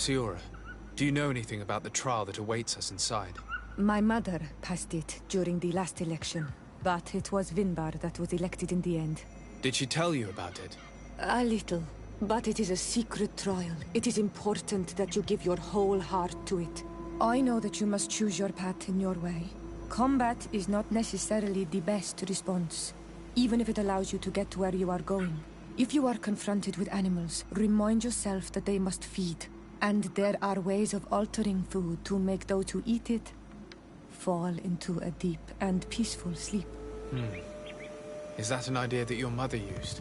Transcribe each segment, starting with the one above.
Siora, do you know anything about the trial that awaits us inside? My mother passed it during the last election, but it was Vinbar that was elected in the end. Did she tell you about it? A little, but it is a secret trial. It is important that you give your whole heart to it. I know that you must choose your path in your way. Combat is not necessarily the best response, even if it allows you to get to where you are going. If you are confronted with animals, remind yourself that they must feed, and there are ways of altering food to make those who eat it fall into a deep and peaceful sleep. Is that an idea that your mother used?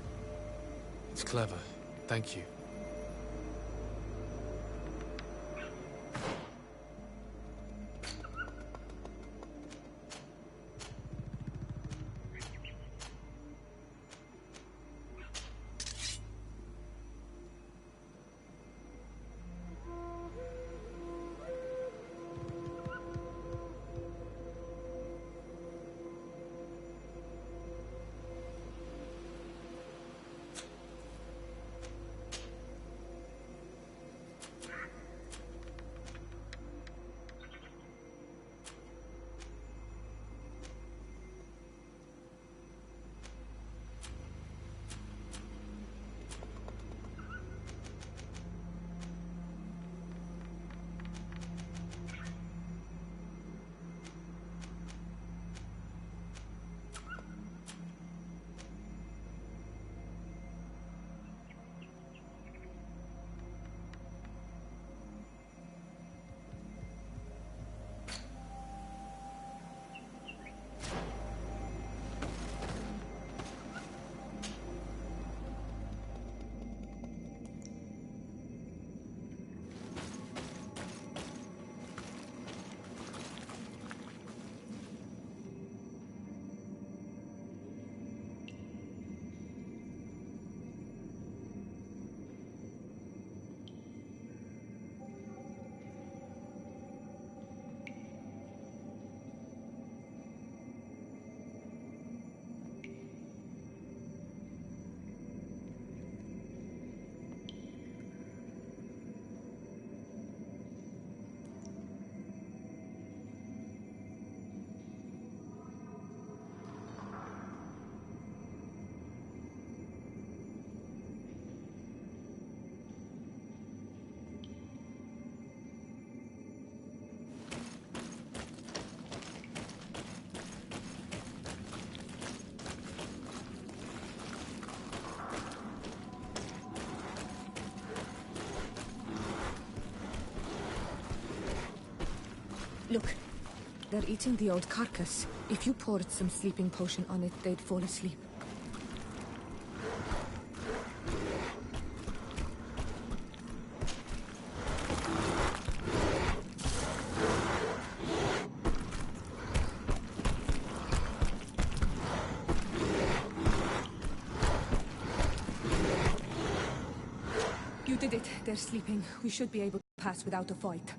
It's clever. Thank you. Look, they're eating the old carcass. If you poured some sleeping potion on it, they'd fall asleep. You did it. They're sleeping. We should be able to pass without a fight.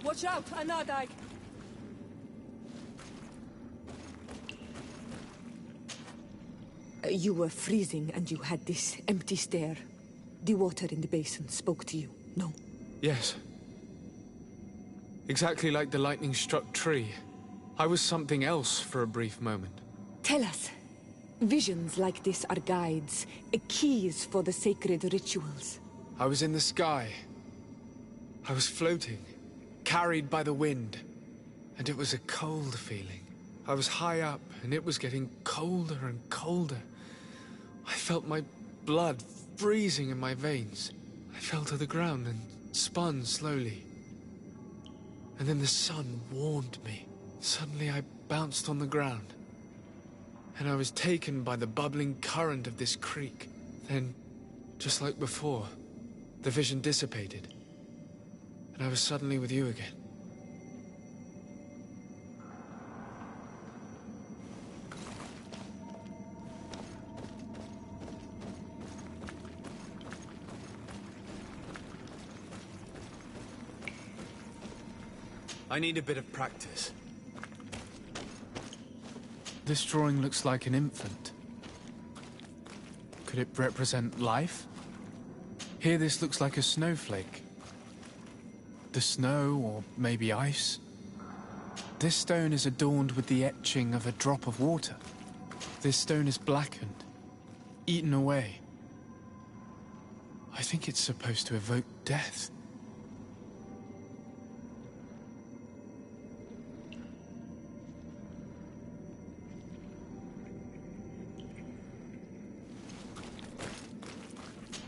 Watch out, Anadag! You were freezing and you had this empty stare. The water in the basin spoke to you, no? Yes. Exactly like the lightning-struck tree. I was something else for a brief moment. Tell us. Visions like this are guides, keys for the sacred rituals. I was in the sky. I was floating, carried by the wind. And it was a cold feeling. I was high up, and it was getting colder and colder. I felt my blood freezing in my veins. I fell to the ground and spun slowly. And then the sun warmed me. Suddenly I bounced on the ground. And I was taken by the bubbling current of this creek. Then, just like before, the vision dissipated. And I was suddenly with you again. I need a bit of practice. This drawing looks like an infant. Could it represent life? Here this looks like a snowflake. The snow, or maybe ice. This stone is adorned with the etching of a drop of water. This stone is blackened, eaten away. I think it's supposed to evoke death.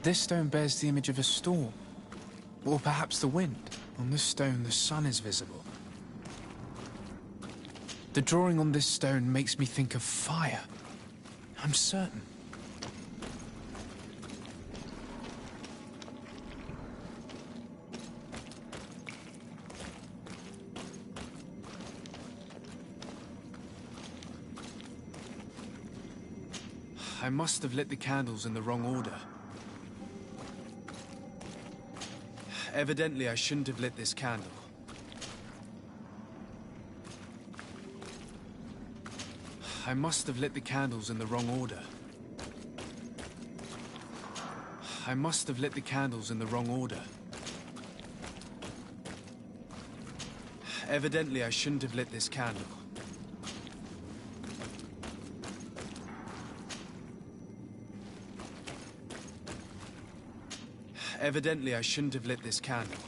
This stone bears the image of a storm, or perhaps the wind. On this stone, the sun is visible. The drawing on this stone makes me think of fire. I'm certain. I must have lit the candles in the wrong order. Evidently, I shouldn't have lit this candle. I must have lit the candles in the wrong order. I must have lit the candles in the wrong order. Evidently, I shouldn't have lit this candle. Evidently, I shouldn't have lit this candle.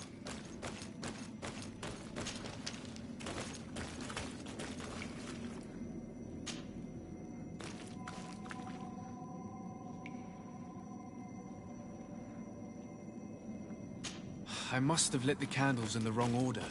I must have lit the candles in the wrong order.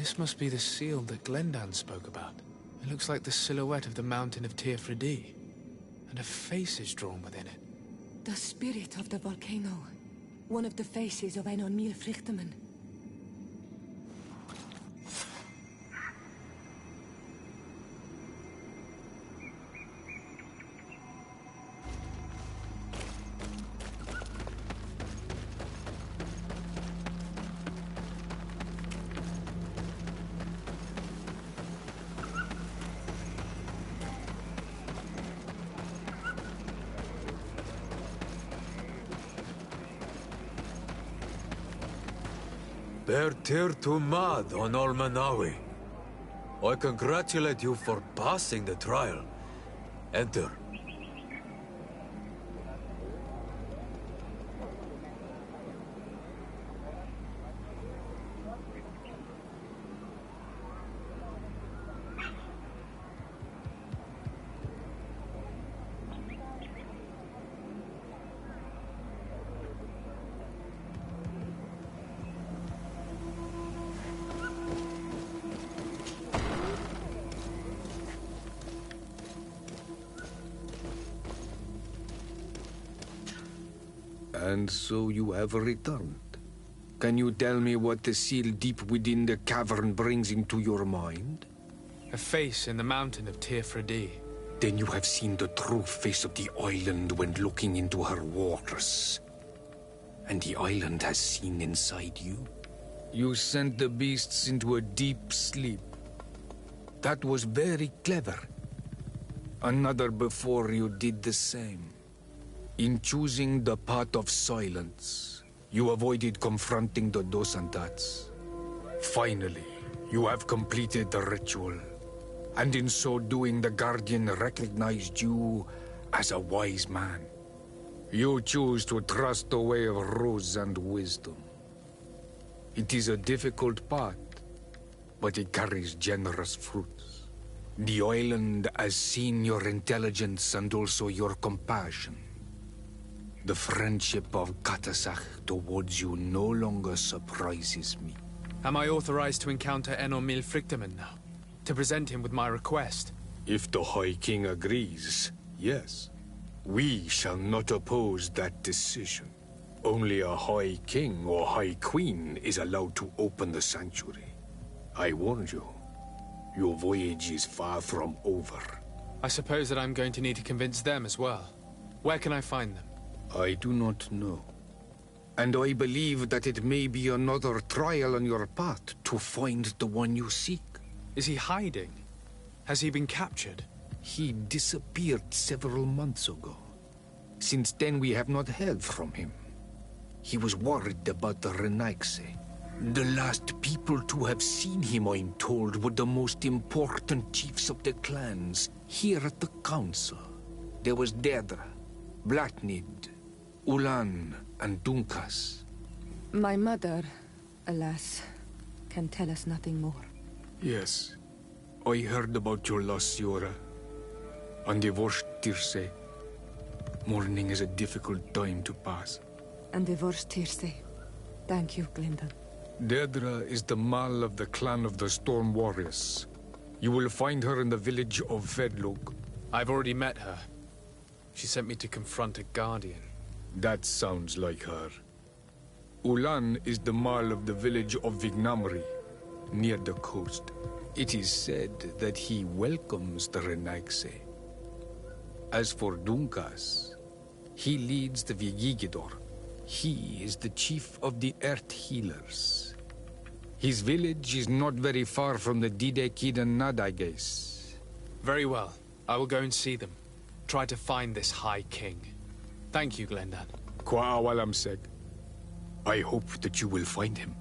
This must be the seal that Glendan spoke about. It looks like the silhouette of the mountain of Teirfredi, and a face is drawn within it. The spirit of the volcano. One of the faces of Einar Mílfrichtemann. Bertir to Mad on Olmanawi. I congratulate you for passing the trial. Enter. And so you have returned. Can you tell me what the seal deep within the cavern brings into your mind? A face in the mountain of Teirfredi. Then you have seen the true face of the island when looking into her waters. And the island has seen inside you. You sent the beasts into a deep sleep. That was very clever. Another before you did the same. In choosing the path of silence, you avoided confronting the dos and dats. Finally, you have completed the ritual. And in so doing, the Guardian recognized you as a wise man. You choose to trust the way of rules and wisdom. It is a difficult path, but it carries generous fruits. The island has seen your intelligence and also your compassion. The friendship of Katasach towards you no longer surprises me. Am I authorized to encounter Einar Mílfrichtemann now? To present him with my request? If the High King agrees, yes. We shall not oppose that decision. Only a High King or High Queen is allowed to open the sanctuary. I warned you. Your voyage is far from over. I suppose that I'm going to need to convince them as well. Where can I find them? I do not know. And I believe that it may be another trial on your path to find the one you seek. Is he hiding? Has he been captured? He disappeared several months ago. Since then we have not heard from him. He was worried about the Renaigse. The last people to have seen him, I'm told, were the most important chiefs of the clans here at the council. There was Deirdre, Blatnid, Ulan, and Dunkas. My mother, alas, can tell us nothing more. Yes. I heard about your loss, Yora. And divorced Tirce. Mourning is a difficult time to pass. And divorced Tirce. Thank you, Glendan. Deirdre is the Mal of the clan of the Storm Warriors. You will find her in the village of Vedlog. I've already met her. She sent me to confront a guardian. That sounds like her. Ulan is the Mal of the village of Vignamri, near the coast. It is said that he welcomes the Renaigse. As for Dunkas, he leads the Vigigidor. He is the chief of the Earth Healers. His village is not very far from the Didekid and Nadages. Very well. I will go and see them. Try to find this High King. Thank you, Glendan. Kwa awalamseg. I hope that you will find him.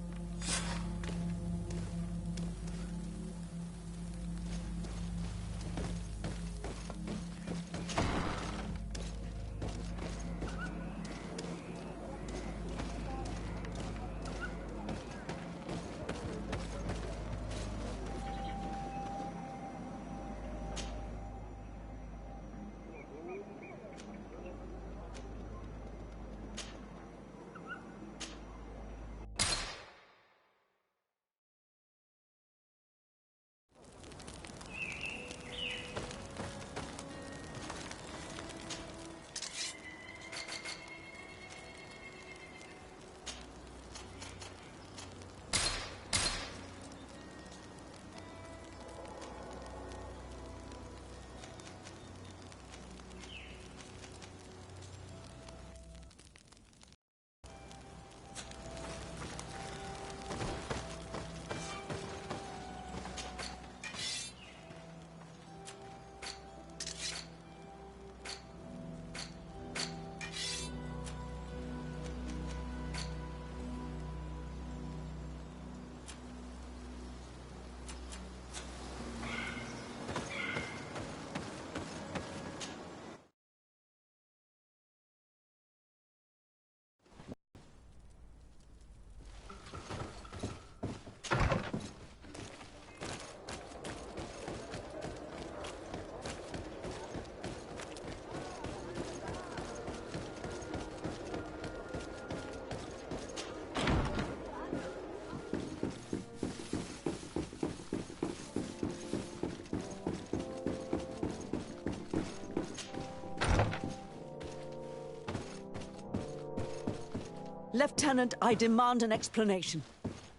Lieutenant, I demand an explanation.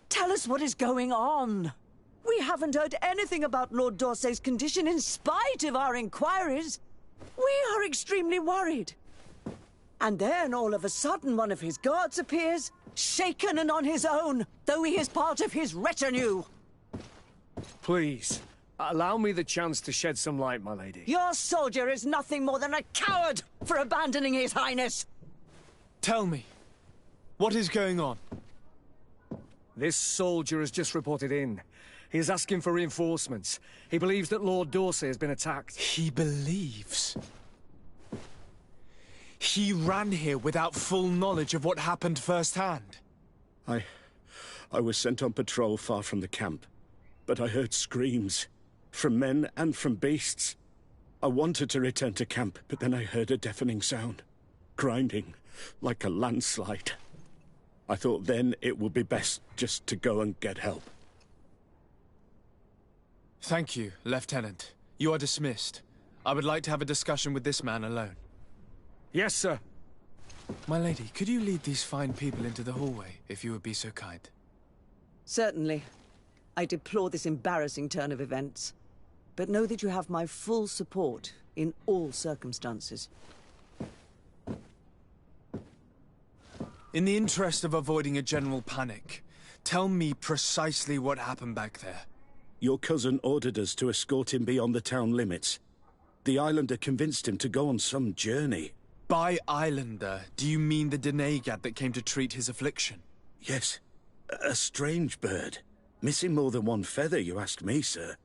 Tell us what is going on. We haven't heard anything about Lord D'Orsay's condition in spite of our inquiries. We are extremely worried. And then, all of a sudden, one of his guards appears, shaken and on his own, though he is part of his retinue. Please, allow me the chance to shed some light, my lady. Your soldier is nothing more than a coward for abandoning his highness. Tell me, what is going on? This soldier has just reported in. He is asking for reinforcements. He believes that Lord D'Orsay has been attacked. He believes? He ran here without full knowledge of what happened firsthand. I was sent on patrol far from the camp, but I heard screams, from men and from beasts. I wanted to return to camp, but then I heard a deafening sound, grinding, like a landslide. I thought then it would be best just to go and get help. Thank you, Lieutenant. You are dismissed. I would like to have a discussion with this man alone. Yes, sir. My lady, could you lead these fine people into the hallway, if you would be so kind? Certainly. I deplore this embarrassing turn of events. But know that you have my full support in all circumstances. In the interest of avoiding a general panic, tell me precisely what happened back there. Your cousin ordered us to escort him beyond the town limits. The Islander convinced him to go on some journey. By Islander, do you mean the Denegad that came to treat his affliction? Yes. A strange bird. Missing more than one feather, you ask me, sir.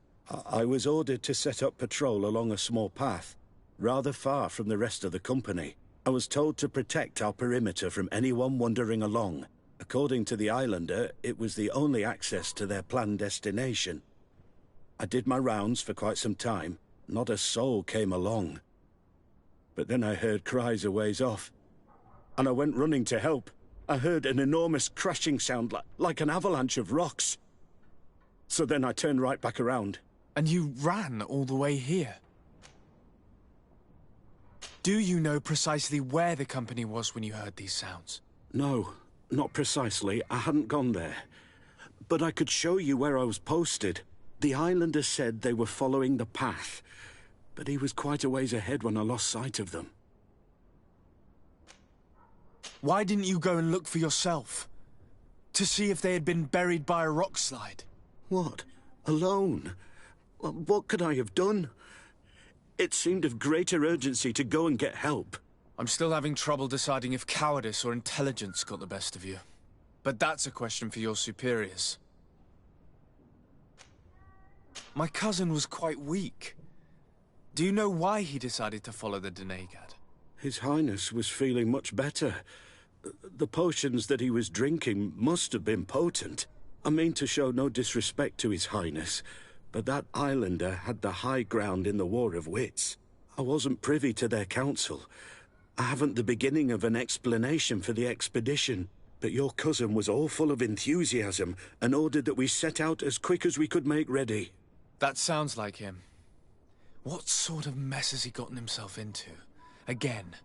I was ordered to set up patrol along a small path, rather far from the rest of the company. I was told to protect our perimeter from anyone wandering along. According to the Islander, it was the only access to their planned destination. I did my rounds for quite some time. Not a soul came along. But then I heard cries a ways off, and I went running to help. I heard an enormous crashing sound like an avalanche of rocks. So then I turned right back around. And you ran all the way here? Do you know precisely where the company was when you heard these sounds? No, not precisely. I hadn't gone there. But I could show you where I was posted. The Islander said they were following the path, but he was quite a ways ahead when I lost sight of them. Why didn't you go and look for yourself? To see if they had been buried by a rock slide? What? Alone? What could I have done? It seemed of greater urgency to go and get help. I'm still having trouble deciding if cowardice or intelligence got the best of you. But that's a question for your superiors. My cousin was quite weak. Do you know why he decided to follow the Denegad? His Highness was feeling much better. The potions that he was drinking must have been potent. I mean to show no disrespect to His Highness, but that Islander had the high ground in the War of Wits. I wasn't privy to their counsel. I haven't the beginning of an explanation for the expedition, but your cousin was all full of enthusiasm and ordered that we set out as quick as we could make ready. That sounds like him. What sort of mess has he gotten himself into? Again?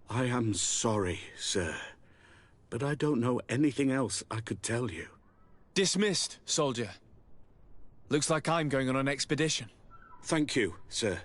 I am sorry, sir, but I don't know anything else I could tell you. Dismissed, soldier. Looks like I'm going on an expedition. Thank you, sir.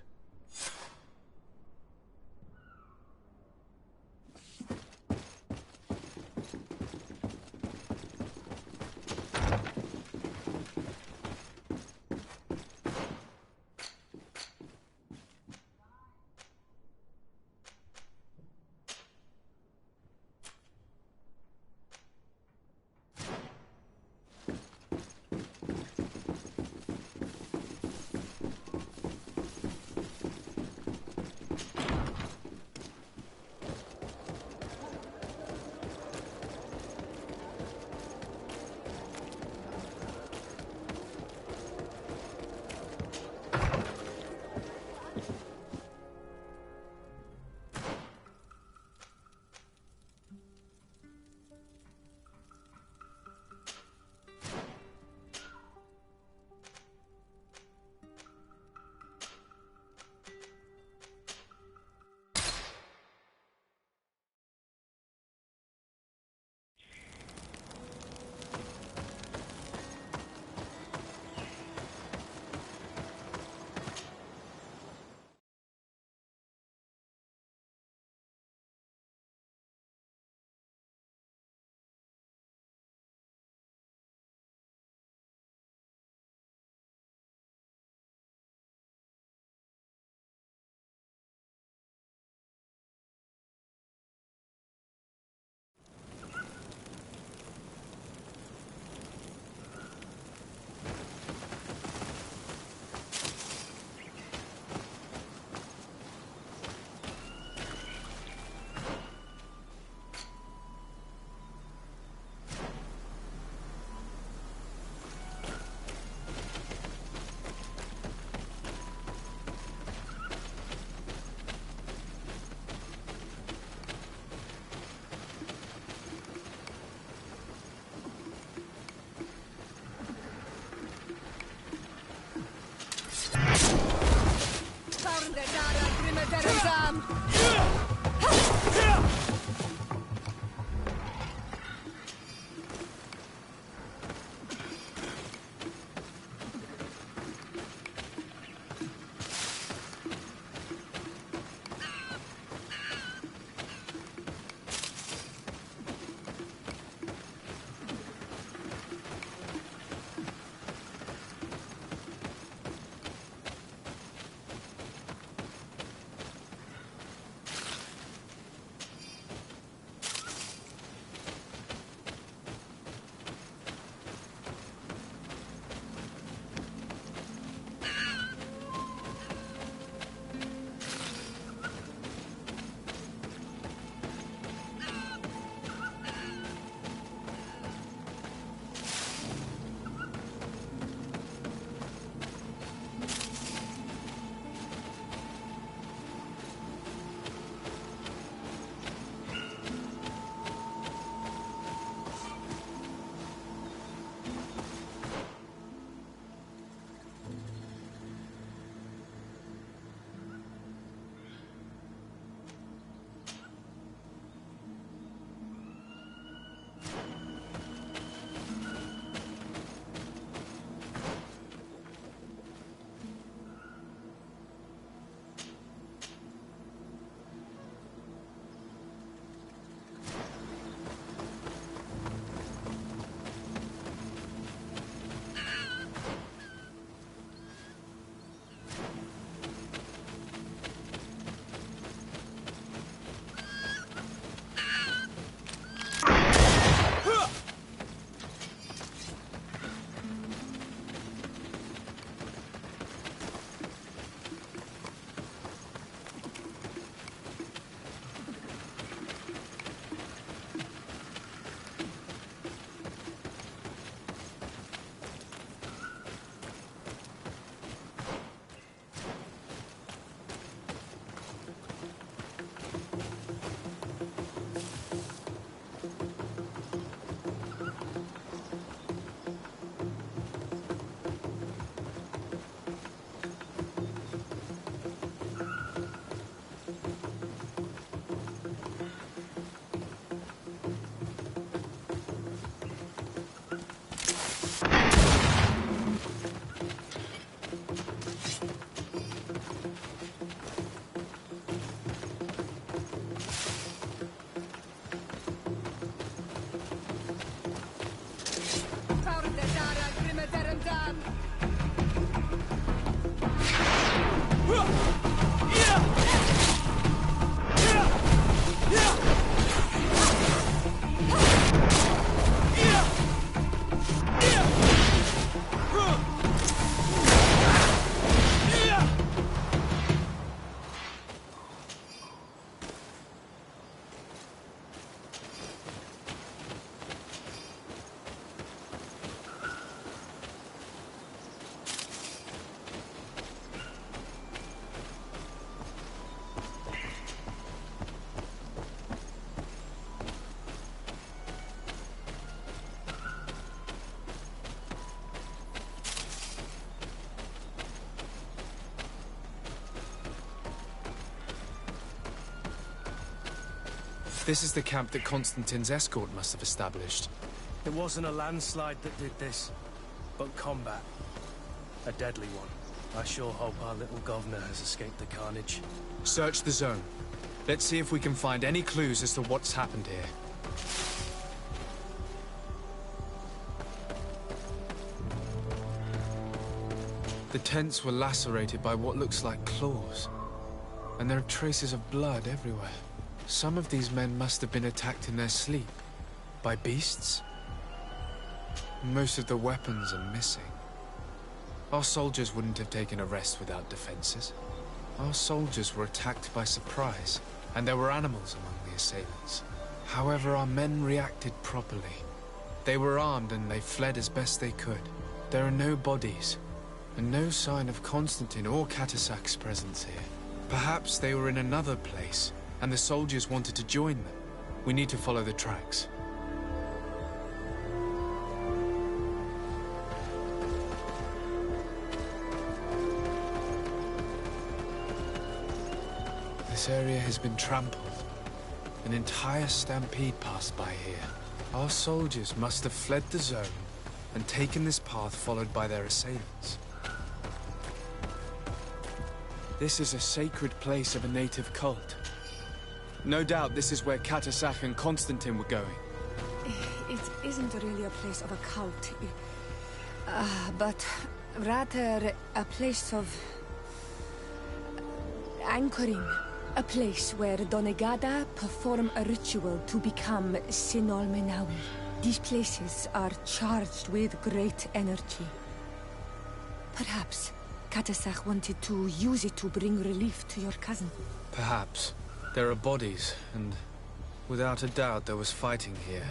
This is the camp that Constantine's escort must have established. It wasn't a landslide that did this, but combat. A deadly one. I sure hope our little governor has escaped the carnage. Search the zone. Let's see if we can find any clues as to what's happened here. The tents were lacerated by what looks like claws, and there are traces of blood everywhere. Some of these men must have been attacked in their sleep. By beasts? Most of the weapons are missing. Our soldiers wouldn't have taken a rest without defenses. Our soldiers were attacked by surprise, and there were animals among the assailants. However, our men reacted properly. They were armed and they fled as best they could. There are no bodies, and no sign of Constantine or Catasac's presence here. Perhaps they were in another place, and the soldiers wanted to join them. We need to follow the tracks. This area has been trampled. An entire stampede passed by here. Our soldiers must have fled the zone and taken this path followed by their assailants. This is a sacred place of a native cult. No doubt this is where Catasac and Constantine were going. It isn't really a place of a cult, but rather a place of anchoring. A place where Donegada perform a ritual to become Sinol Menawi. These places are charged with great energy. Perhaps Catasac wanted to use it to bring relief to your cousin. Perhaps. There are bodies, and without a doubt there was fighting here.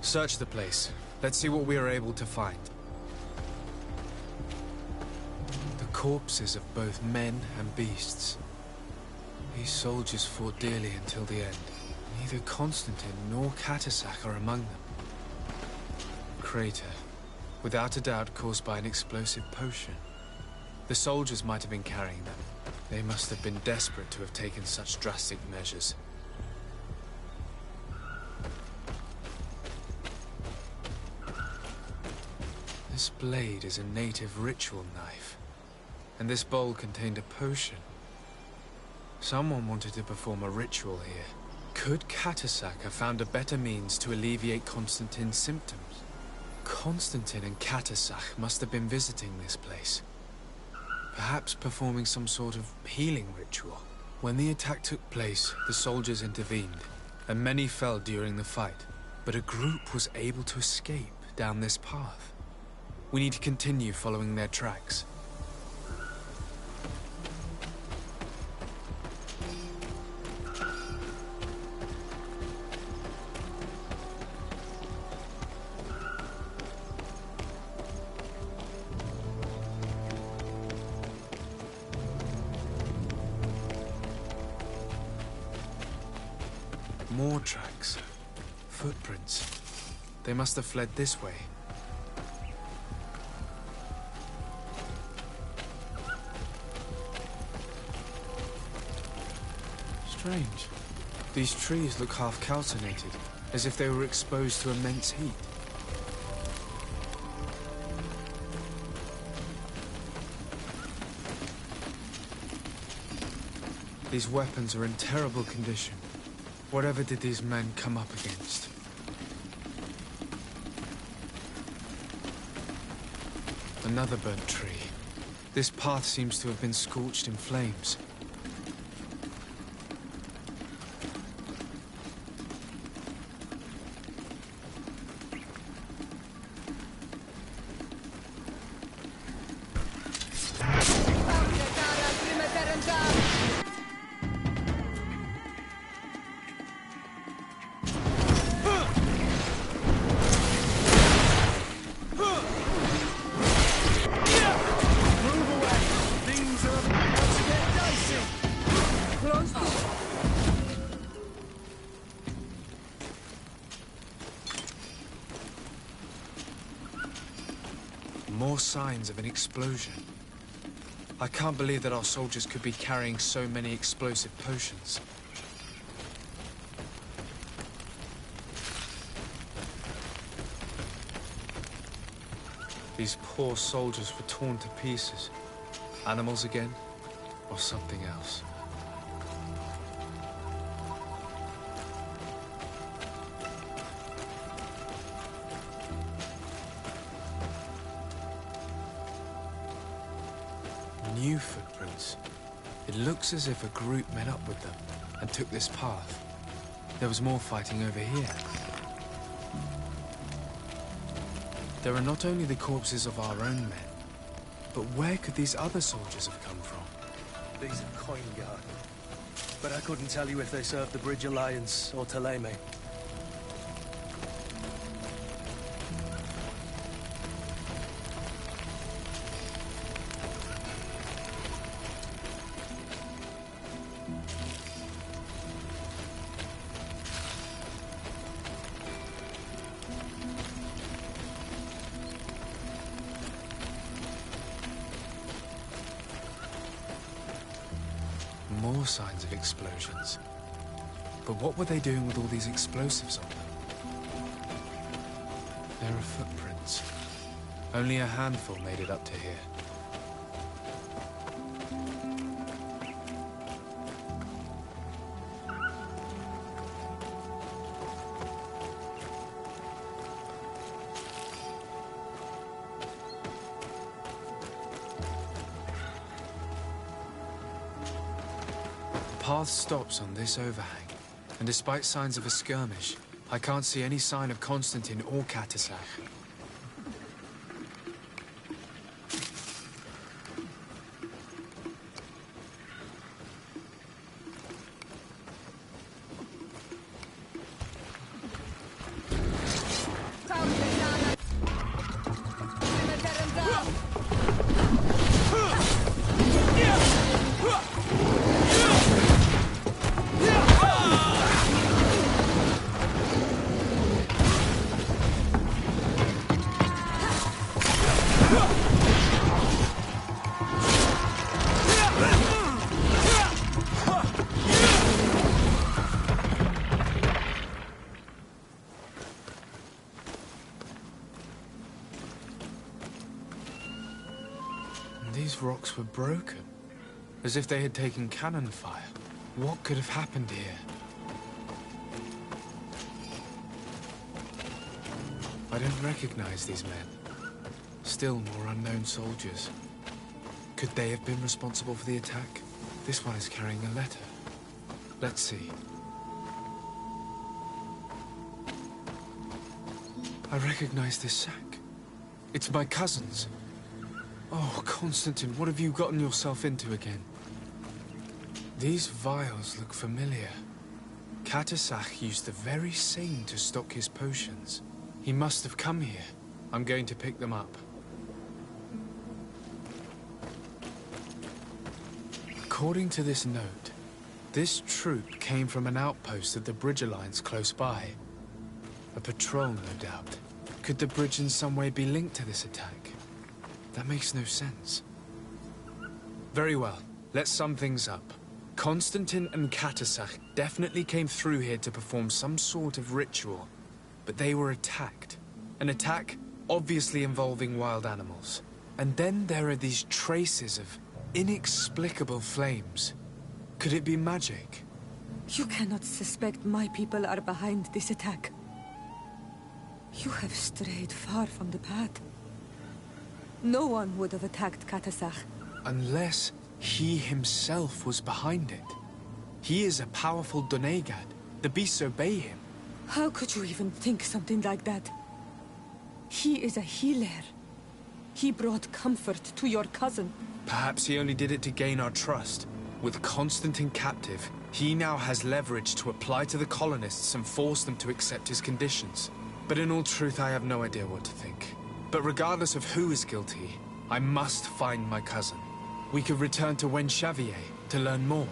Search the place. Let's see what we are able to find. The corpses of both men and beasts. These soldiers fought dearly until the end. Neither Constantine nor Catasac are among them. Crater. Without a doubt caused by an explosive potion. The soldiers might have been carrying them. They must have been desperate to have taken such drastic measures. This blade is a native ritual knife. And this bowl contained a potion. Someone wanted to perform a ritual here. Could Catasac have found a better means to alleviate Constantine's symptoms? Constantine and Catasac must have been visiting this place. Perhaps performing some sort of healing ritual. When the attack took place, the soldiers intervened, and many fell during the fight. But a group was able to escape down this path. We need to continue following their tracks. More tracks. Footprints. They must have fled this way. Strange. These trees look half calcinated, as if they were exposed to immense heat. These weapons are in terrible condition. Whatever did these men come up against? Another burnt tree. This path seems to have been scorched in flames. More signs of an explosion. I can't believe that our soldiers could be carrying so many explosive potions. These poor soldiers were torn to pieces. Animals again, or something else. New footprints. It looks as if a group met up with them and took this path. There was more fighting over here. There are not only the corpses of our own men, but where could these other soldiers have come from? These are coin guard. But I couldn't tell you if they served the Bridge Alliance or Teleme. More signs of explosions. But what were they doing with all these explosives on them? There are footprints. Only a handful made it up to here. The path stops on this overhang, and despite signs of a skirmish, I can't see any sign of Constantine or Katasak. These rocks were broken, as if they had taken cannon fire. What could have happened here? I don't recognize these men. Still more unknown soldiers. Could they have been responsible for the attack? This one is carrying a letter. Let's see. I recognize this sack. It's my cousin's. Oh, Constantine, what have you gotten yourself into again? These vials look familiar. Katasak used the very same to stock his potions. He must have come here. I'm going to pick them up. According to this note, this troop came from an outpost of the Bridge Alliance close by. A patrol, no doubt. Could the bridge in some way be linked to this attack? That makes no sense. Very well, let's sum things up. Constantine and Katasak definitely came through here to perform some sort of ritual, but they were attacked. An attack obviously involving wild animals. And then there are these traces of inexplicable flames. Could it be magic? You cannot suspect my people are behind this attack. You have strayed far from the path. No one would have attacked Katasak. Unless he himself was behind it. He is a powerful Donegad. The beasts obey him. How could you even think something like that? He is a healer. He brought comfort to your cousin. Perhaps he only did it to gain our trust. With Constantine captive, he now has leverage to apply to the colonists and force them to accept his conditions. But in all truth, I have no idea what to think. But regardless of who is guilty, I must find my cousin. We could return to Wenxavier to learn more.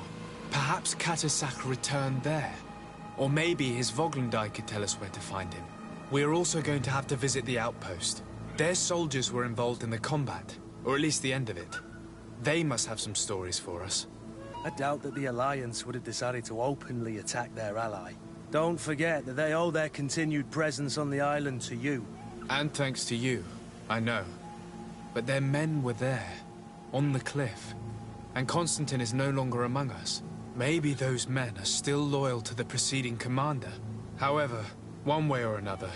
Perhaps Katasak returned there. Or maybe his Voglendai could tell us where to find him. We are also going to have to visit the outpost. Their soldiers were involved in the combat, or at least the end of it. They must have some stories for us. I doubt that the Alliance would have decided to openly attack their ally. Don't forget that they owe their continued presence on the island to you. And thanks to you, I know. But their men were there, on the cliff. And Constantine is no longer among us. Maybe those men are still loyal to the preceding commander. However, one way or another,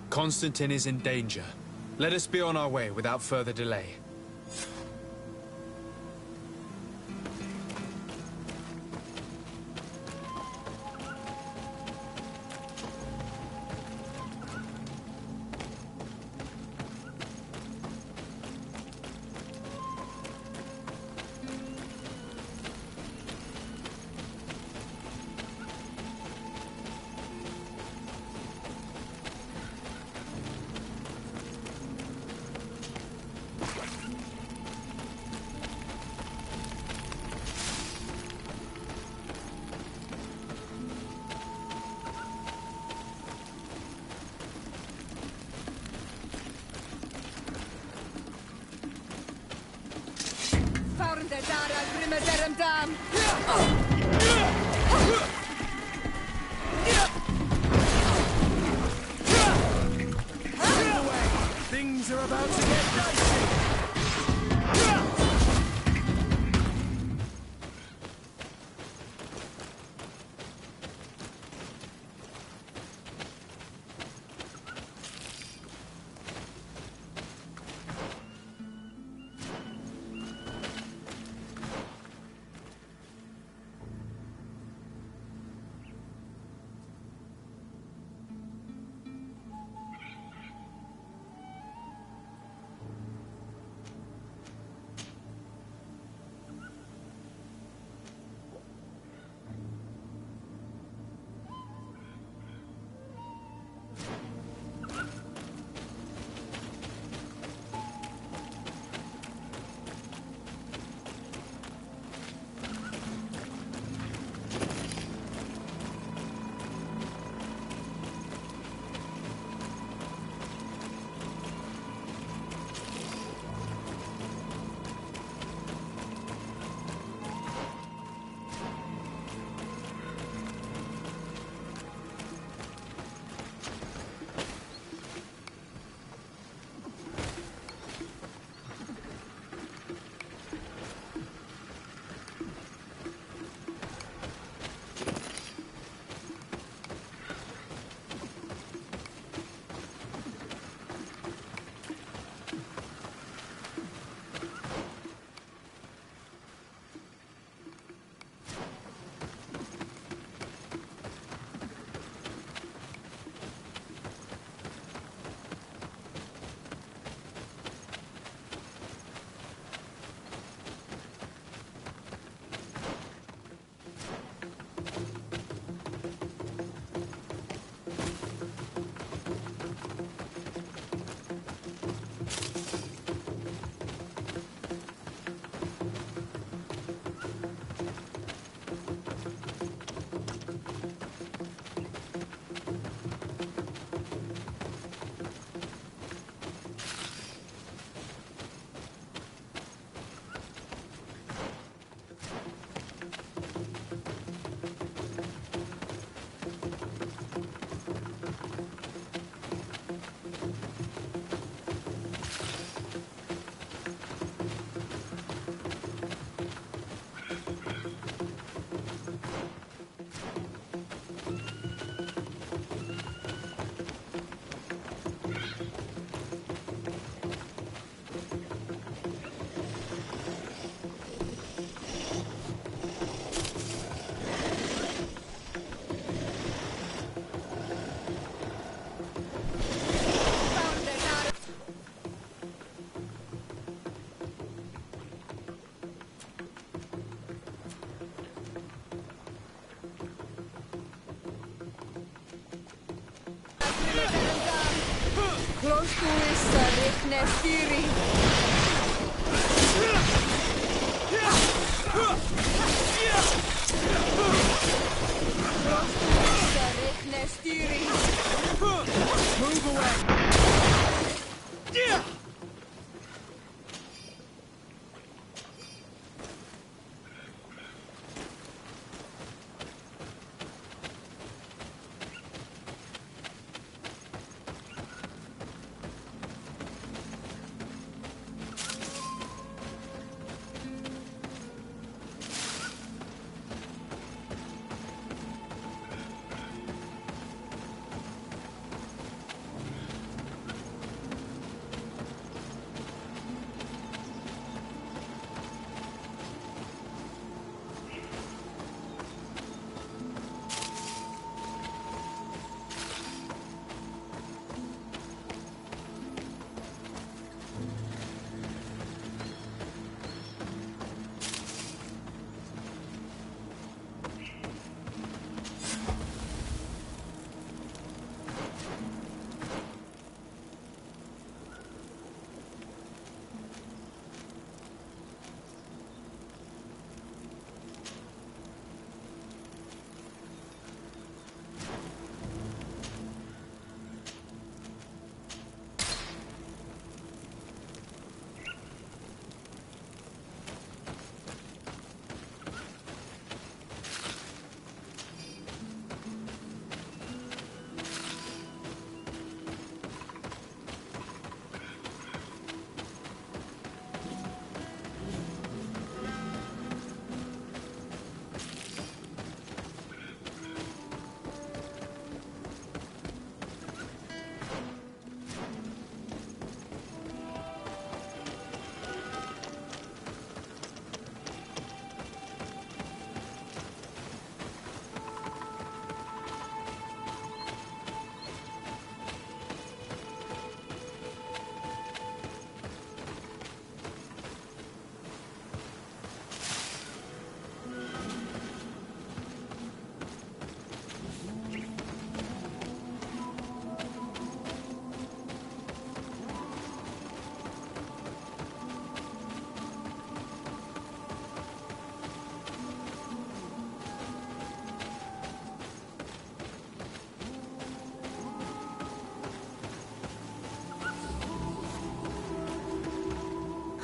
Constantine is in danger. Let us be on our way without further delay. Things are about to get dicey! Klostuissa Riknestiri. Klostuissa Riknestiri. Move away!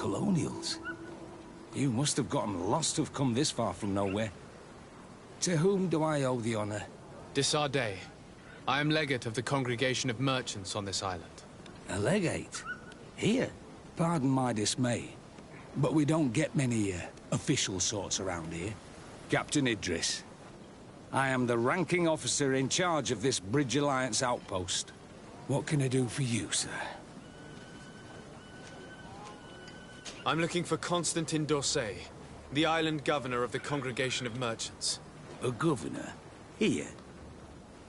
colonials. You must have gotten lost to have come this far from nowhere. To whom do I owe the honor? Desardet. I am legate of the Congregation of Merchants on this island. A legate? Here? Pardon my dismay, but we don't get many official sorts around here. Captain Idris. I am the ranking officer in charge of this Bridge Alliance outpost. What can I do for you, sir? I'm looking for Constantin d'Orsay, the island governor of the Congregation of Merchants. A governor? Here?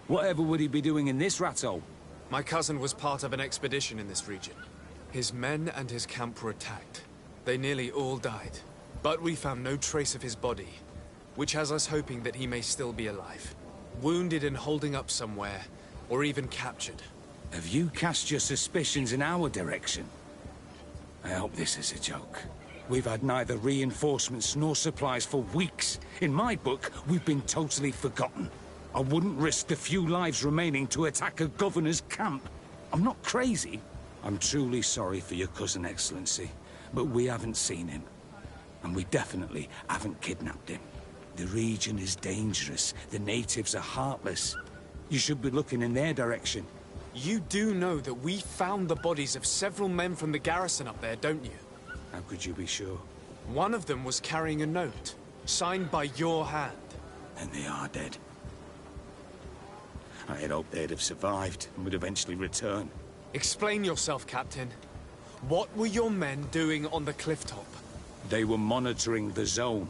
Whatever would he be doing in this rat hole? My cousin was part of an expedition in this region. His men and his camp were attacked. They nearly all died. But we found no trace of his body, which has us hoping that he may still be alive. Wounded and holding up somewhere, or even captured. Have you cast your suspicions in our direction? I hope this is a joke. We've had neither reinforcements nor supplies for weeks. In my book, we've been totally forgotten. I wouldn't risk the few lives remaining to attack a governor's camp. I'm not crazy. I'm truly sorry for your cousin, Excellency, but we haven't seen him. And we definitely haven't kidnapped him. The region is dangerous. The natives are heartless. You should be looking in their direction. You do know that we found the bodies of several men from the garrison up there, don't you? How could you be sure? One of them was carrying a note, signed by your hand. And they are dead. I had hoped they'd have survived and would eventually return. Explain yourself, Captain. What were your men doing on the cliff top? They were monitoring the zone.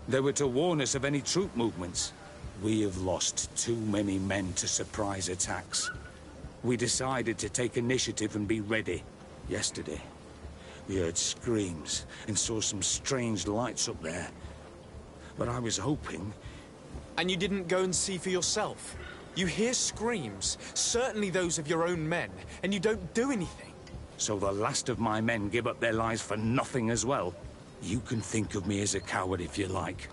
They were to warn us of any troop movements. We have lost too many men to surprise attacks. We decided to take initiative and be ready. Yesterday, we heard screams and saw some strange lights up there. But I was hoping... And you didn't go and see for yourself? You hear screams, certainly those of your own men, and you don't do anything. So the last of my men give up their lives for nothing as well? You can think of me as a coward if you like.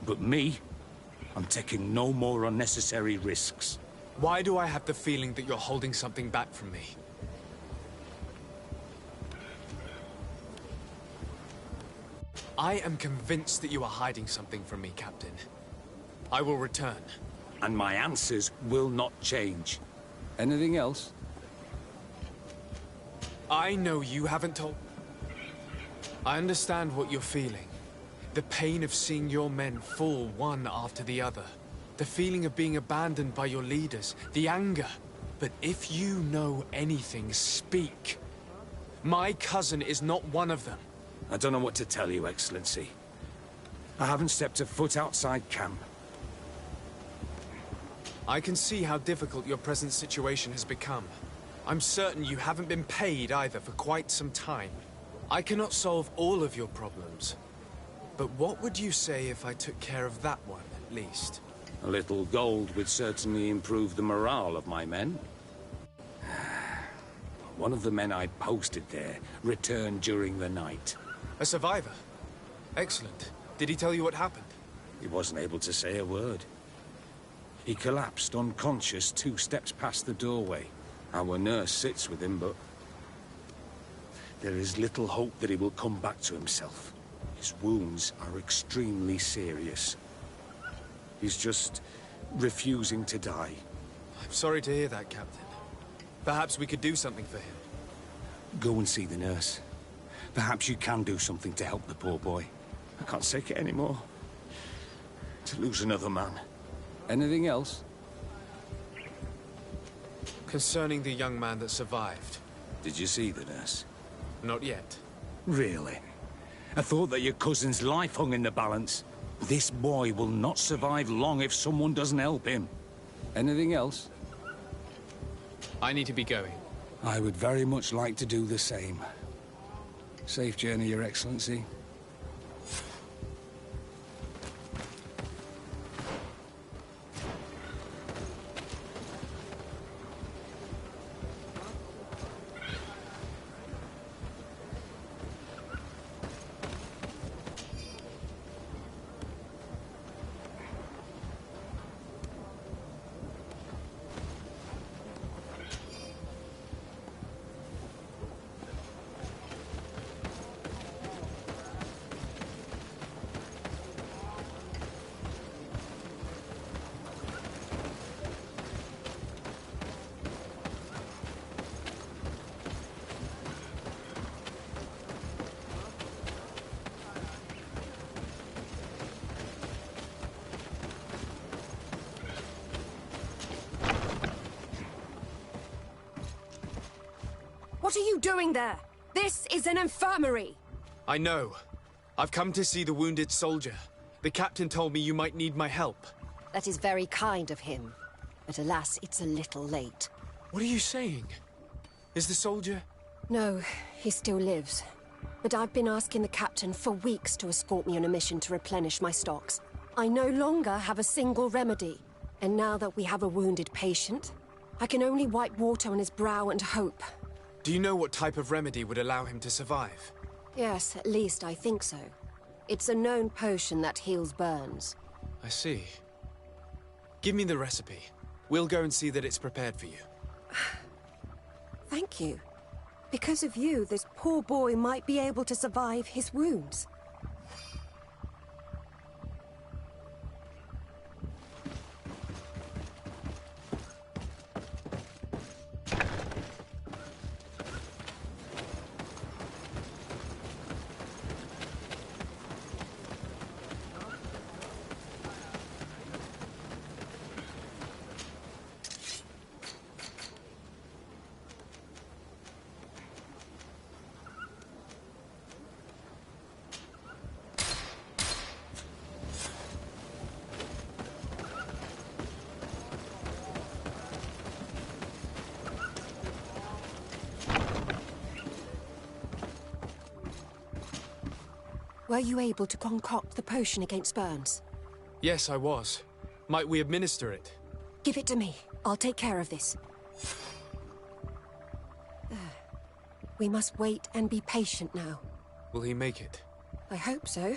But me, I'm taking no more unnecessary risks. Why do I have the feeling that you're holding something back from me? I am convinced that you are hiding something from me, Captain. I will return. And my answers will not change. Anything else? I know you haven't told... I understand what you're feeling. The pain of seeing your men fall one after the other. The feeling of being abandoned by your leaders. The anger. But if you know anything, speak. My cousin is not one of them. I don't know what to tell you, Excellency. I haven't stepped a foot outside camp. I can see how difficult your present situation has become. I'm certain you haven't been paid either for quite some time. I cannot solve all of your problems. But what would you say if I took care of that one, at least? A little gold would certainly improve the morale of my men. One of the men I'd posted there returned during the night. A survivor? Excellent. Did he tell you what happened? He wasn't able to say a word. He collapsed unconscious 2 steps past the doorway. Our nurse sits with him, but... there is little hope that he will come back to himself. His wounds are extremely serious. He's just refusing to die. I'm sorry to hear that, Captain. Perhaps we could do something for him. Go and see the nurse. Perhaps you can do something to help the poor boy. I can't take it anymore. To lose another man. Anything else? Concerning the young man that survived. Did you see the nurse? Not yet. Really? I thought that your cousin's life hung in the balance. This boy will not survive long if someone doesn't help him. Anything else? I need to be going. I would very much like to do the same. Safe journey, Your Excellency. What are you doing there? This is an infirmary! I know. I've come to see the wounded soldier. The captain told me you might need my help. That is very kind of him. But alas, it's a little late. What are you saying? Is the soldier... No, he still lives. But I've been asking the captain for weeks to escort me on a mission to replenish my stocks. I no longer have a single remedy. And now that we have a wounded patient, I can only wipe water on his brow and hope. Do you know what type of remedy would allow him to survive? Yes, at least I think so. It's a known potion that heals burns. I see. Give me the recipe. We'll go and see that it's prepared for you. Thank you. Because of you, this poor boy might be able to survive his wounds. Were you able to concoct the potion against burns? Yes, I was. Might we administer it? Give it to me. I'll take care of this. We must wait and be patient now. Will he make it? I hope so.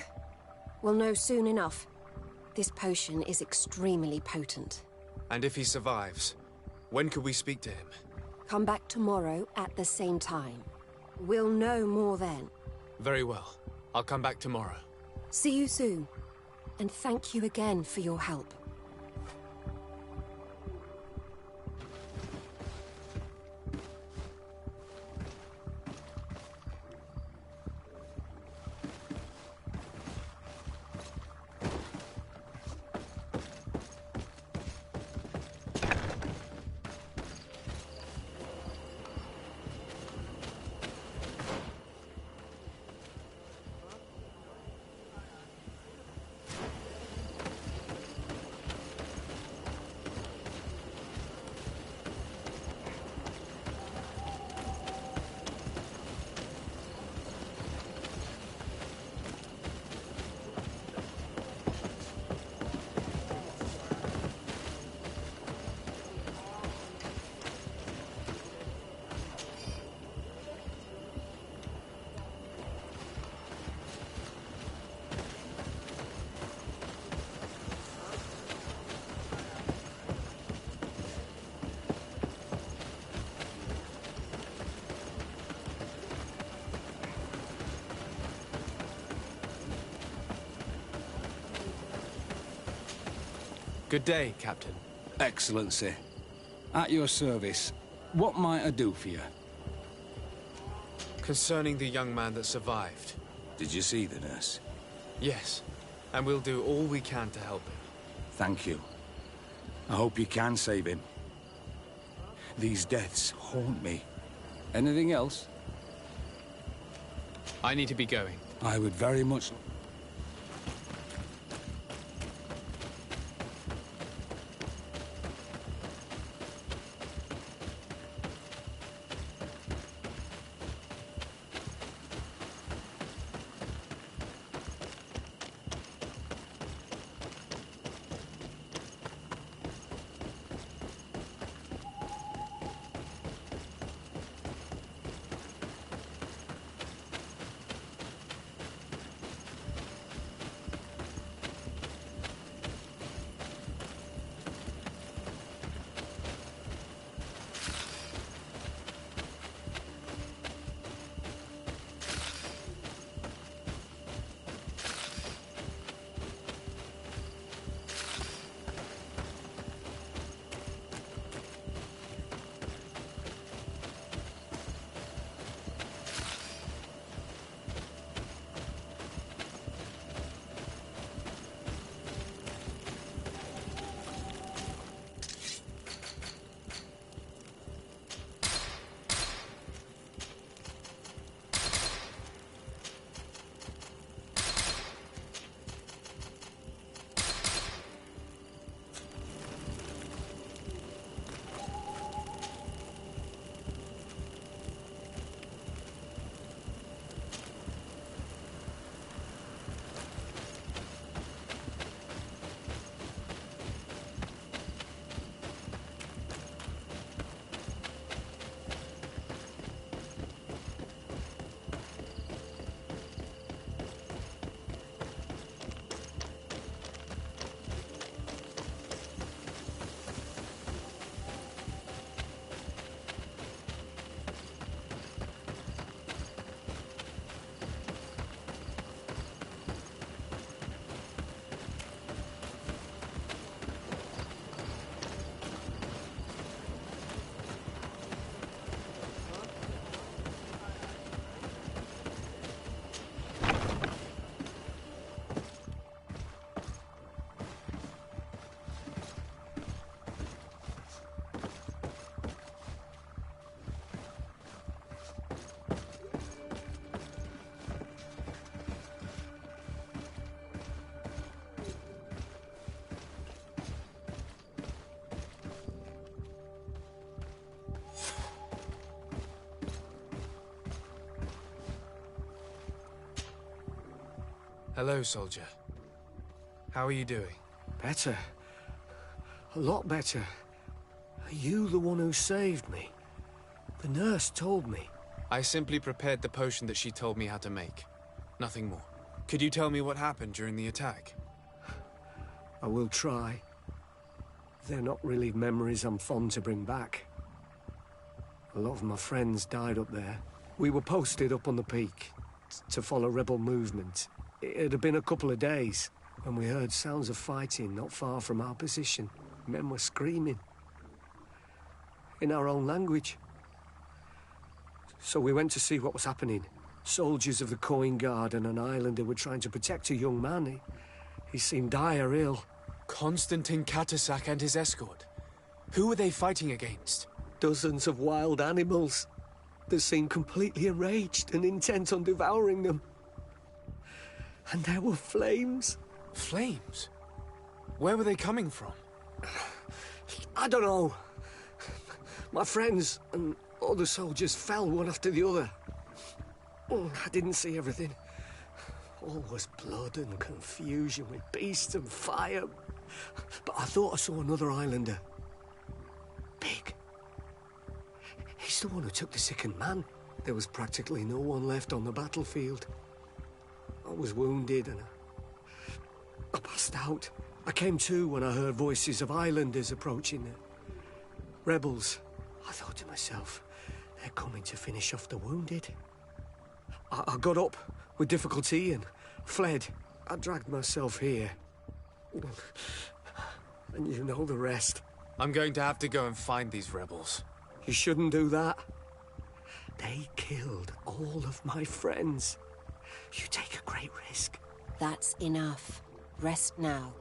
We'll know soon enough. This potion is extremely potent. And if he survives, when could we speak to him? Come back tomorrow at the same time. We'll know more then. Very well. I'll come back tomorrow. See you soon. And thank you again for your help. Good day, Captain. Excellency. At your service. What might I do for you? Concerning the young man that survived. Did you see the nurse? Yes, and we'll do all we can to help him. Thank you. I hope you can save him. These deaths haunt me. Anything else? I need to be going. I would very much... Hello, soldier. How are you doing? Better. A lot better. Are you the one who saved me? The nurse told me. I simply prepared the potion that she told me how to make. Nothing more. Could you tell me what happened during the attack? I will try. They're not really memories I'm fond to bring back. A lot of my friends died up there. We were posted up on the peak to follow rebel movement. It had been a couple of days when we heard sounds of fighting not far from our position. Men were screaming. In our own language. So we went to see what was happening. Soldiers of the Coin Guard and an islander were trying to protect a young man. He seemed dire ill. Constantine Katasak and his escort. Who were they fighting against? Dozens of wild animals. They seemed completely enraged and intent on devouring them. And there were flames. Flames? Where were they coming from? I don't know. My friends and other soldiers fell one after the other. I didn't see everything. All was blood and confusion with beasts and fire. But I thought I saw another islander. Big. He's the one who took the sickened man. There was practically no one left on the battlefield. I was wounded and I passed out. I came to when I heard voices of islanders approaching. Rebels. I thought to myself, they're coming to finish off the wounded. I got up with difficulty and fled. I dragged myself here. And you know the rest. I'm going to have to go and find these rebels. You shouldn't do that. They killed all of my friends. You take a great risk. That's enough. Rest now.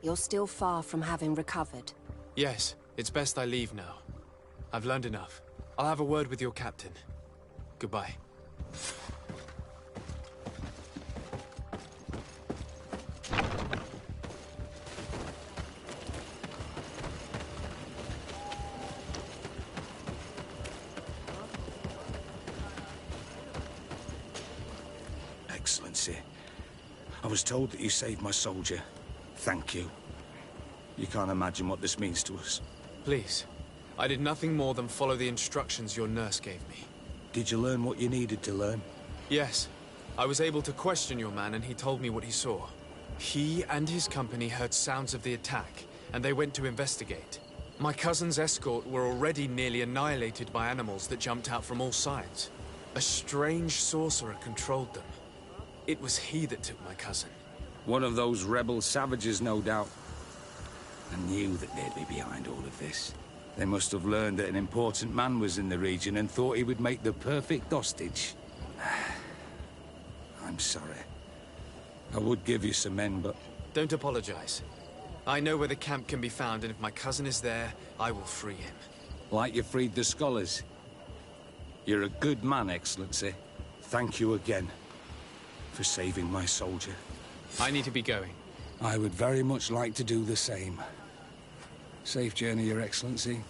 You're still far from having recovered. Yes, it's best I leave now. I've learned enough. I'll have a word with your captain. Goodbye. Excellency, I was told that you saved my soldier. Thank you. You can't imagine what this means to us. Please. I did nothing more than follow the instructions your nurse gave me. Did you learn what you needed to learn? Yes. I was able to question your man and he told me what he saw. He and his company heard sounds of the attack, and they went to investigate. My cousin's escort were already nearly annihilated by animals that jumped out from all sides. A strange sorcerer controlled them. It was he that took my cousin. One of those rebel savages, no doubt. I knew that they'd be behind all of this. They must have learned that an important man was in the region and thought he would make the perfect hostage. I'm sorry. I would give you some men, but... Don't apologize. I know where the camp can be found, and if my cousin is there, I will free him. Like you freed the scholars. You're a good man, Excellency. Thank you again for saving my soldier. I need to be going. I would very much like to do the same. Safe journey, Your Excellency.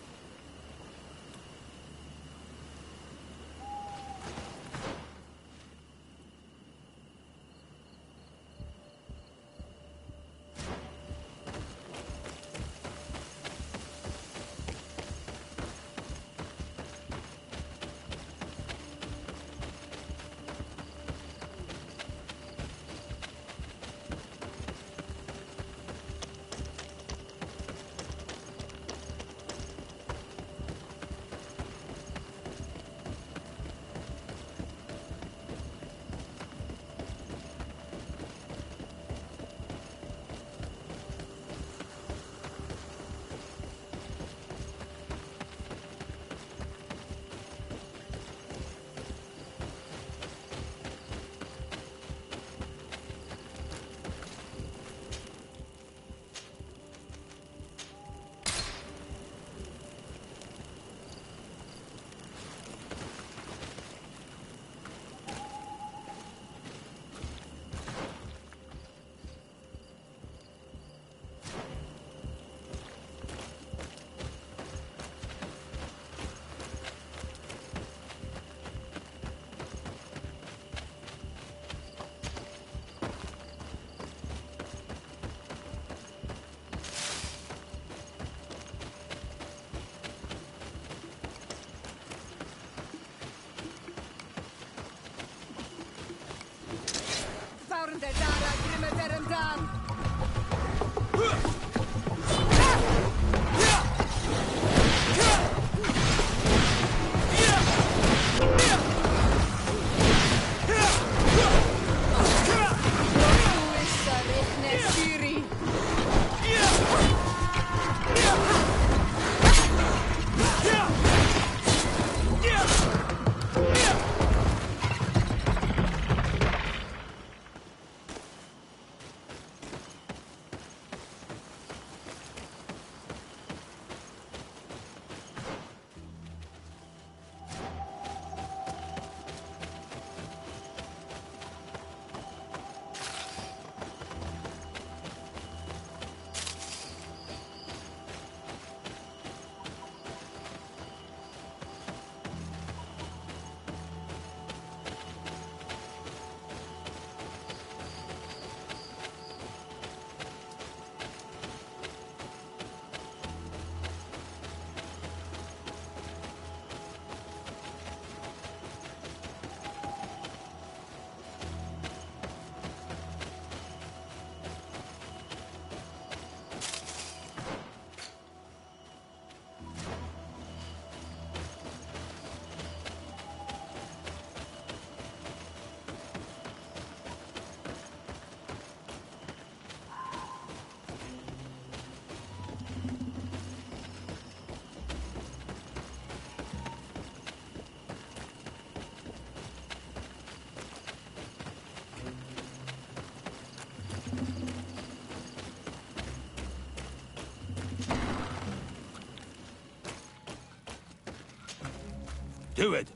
Dude,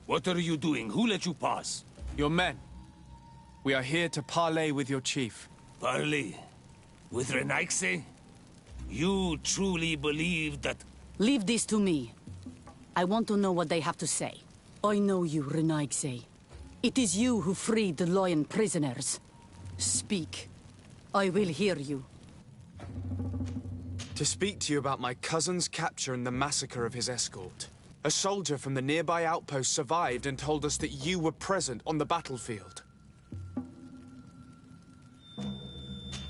what are you doing? Who let you pass? Your men. We are here to parley with your chief. Parley? With Renaigse? You truly believe that... Leave this to me. I want to know what they have to say. I know you, Renaigse. It is you who freed the lion prisoners. Speak. I will hear you. To speak to you about my cousin's capture and the massacre of his escort. A soldier from the nearby outpost survived and told us that you were present on the battlefield.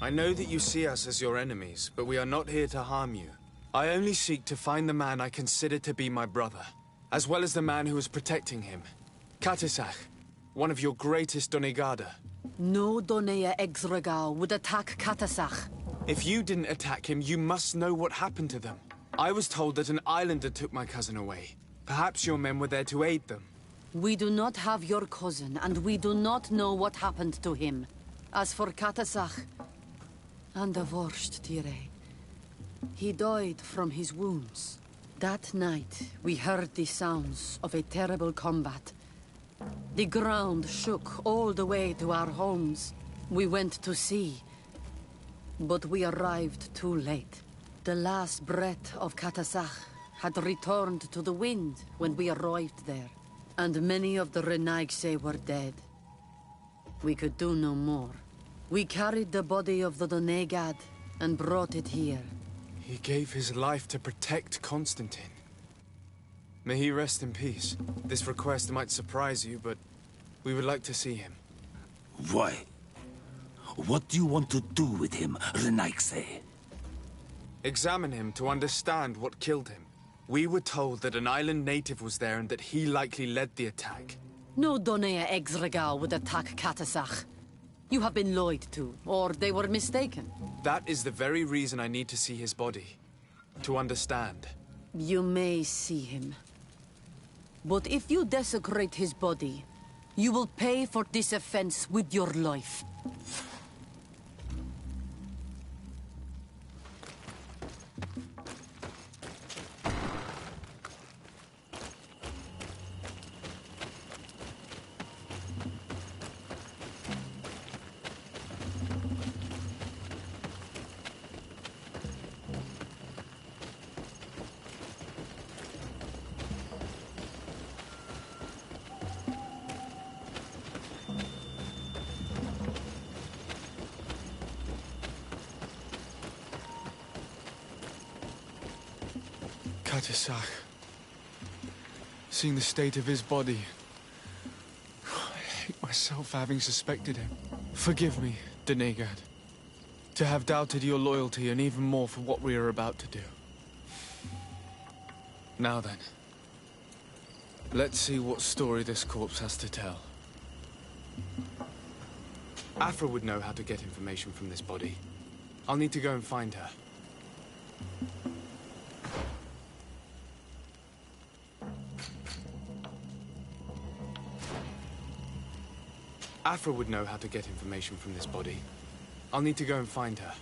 I know that you see us as your enemies, but we are not here to harm you. I only seek to find the man I consider to be my brother, as well as the man who is protecting him. Katisach, one of your greatest Donegada. No Donea Exregao would attack Katasach. If you didn't attack him, you must know what happened to them. I was told that an islander took my cousin away. Perhaps your men were there to aid them. We do not have your cousin, and we do not know what happened to him. As for Katasach, and the Vorst Tire, he died from his wounds. That night, we heard the sounds of a terrible combat. The ground shook all the way to our homes. We went to see, but we arrived too late. The last breath of Katasach had returned to the wind when we arrived there, and many of the Renaigse were dead. We could do no more. We carried the body of the Donegad and brought it here. He gave his life to protect Constantine. May he rest in peace. This request might surprise you, but we would like to see him. Why? What do you want to do with him, Renaigse? Examine him to understand what killed him. We were told that an island native was there and that he likely led the attack. No Donea Exregao would attack Katasach. You have been lied to, or they were mistaken. That is the very reason I need to see his body. To understand. You may see him. But if you desecrate his body, you will pay for this offense with your life. Katisach. Seeing the state of his body, I hate myself for having suspected him. Forgive me, Denegad, to have doubted your loyalty and even more for what we are about to do. Now then, let's see what story this corpse has to tell. Afra would know how to get information from this body. I'll need to go and find her. Afra would know how to get information from this body. I'll need to go and find her.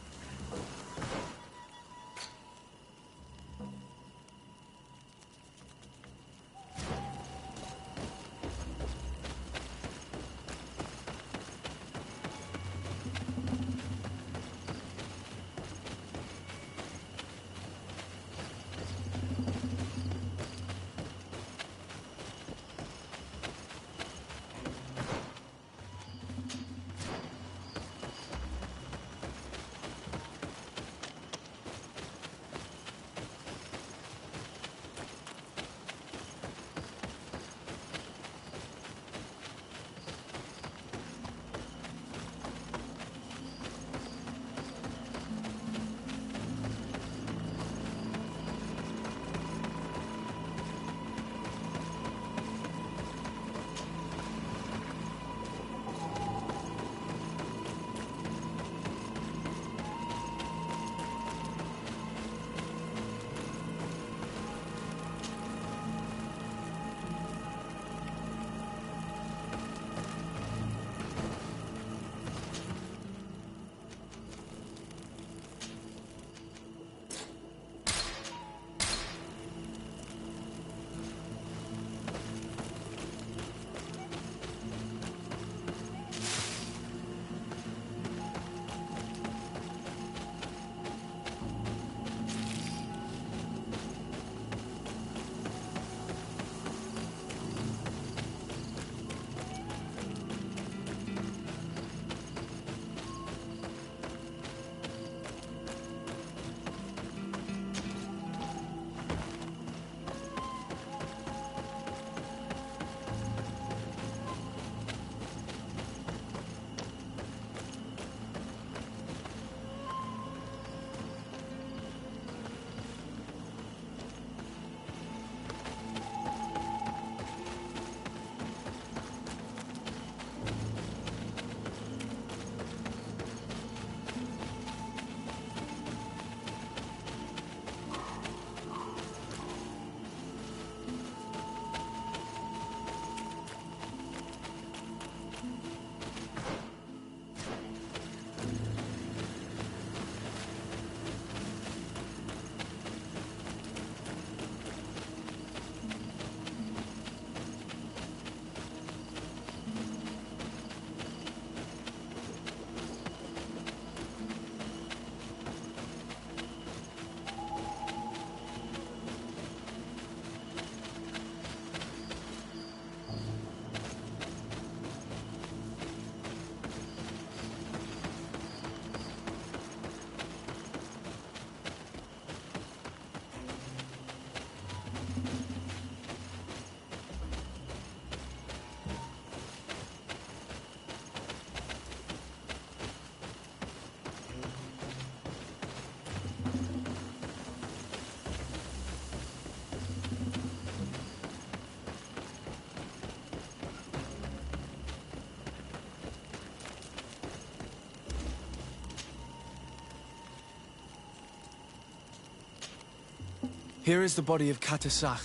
Here is the body of Katasach.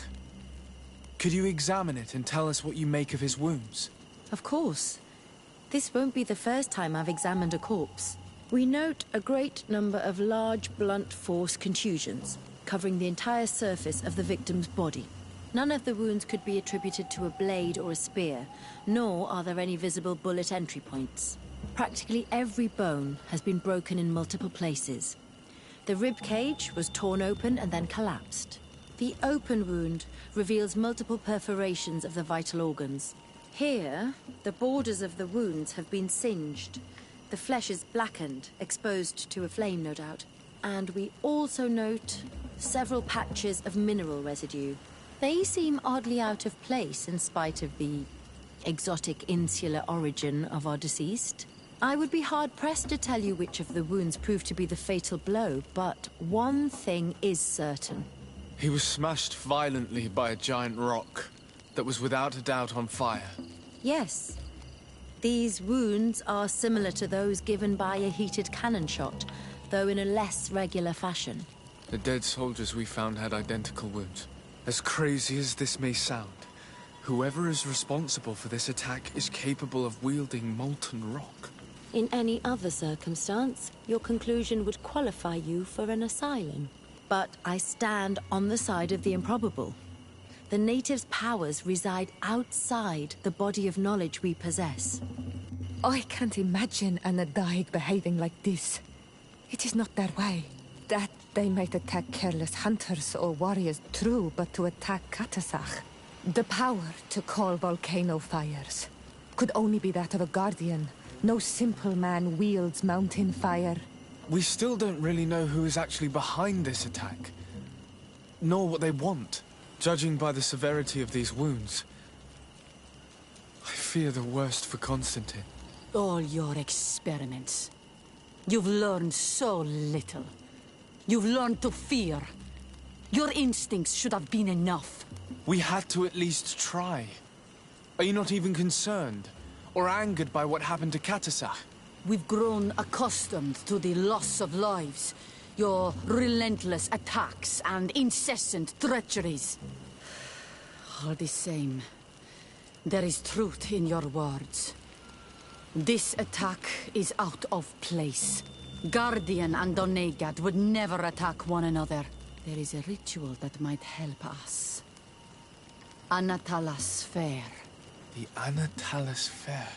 Could you examine it and tell us what you make of his wounds? Of course. This won't be the first time I've examined a corpse. We note a great number of large, blunt force contusions, covering the entire surface of the victim's body. None of the wounds could be attributed to a blade or a spear, nor are there any visible bullet entry points. Practically every bone has been broken in multiple places. The rib cage was torn open and then collapsed. The open wound reveals multiple perforations of the vital organs. Here, the borders of the wounds have been singed. The flesh is blackened, exposed to a flame, no doubt. And we also note several patches of mineral residue. They seem oddly out of place in spite of the exotic insular origin of our deceased. I would be hard-pressed to tell you which of the wounds proved to be the fatal blow, but one thing is certain. He was smashed violently by a giant rock that was without a doubt on fire. Yes. These wounds are similar to those given by a heated cannon shot, though in a less regular fashion. The dead soldiers we found had identical wounds. As crazy as this may sound, whoever is responsible for this attack is capable of wielding molten rock. In any other circumstance, your conclusion would qualify you for an asylum. But I stand on the side of the improbable. The natives' powers reside outside the body of knowledge we possess. I can't imagine an Adaig behaving like this. It is not their way. That they might attack careless hunters or warriors, true, but to attack Katasach, the power to call volcano fires, could only be that of a guardian. No simple man wields mountain fire. We still don't really know who is actually behind this attack, nor what they want. Judging by the severity of these wounds, I fear the worst for Constantine. All your experiments. You've learned so little. You've learned to fear. Your instincts should have been enough. We had to at least try. Are you not even concerned or angered by what happened to Katasach? We've grown accustomed to the loss of lives, your relentless attacks and incessant treacheries. All the same, there is truth in your words. This attack is out of place. Guardian and Donegad would never attack one another. There is a ritual that might help us. Anatalas Fair. The Anatalas Fair.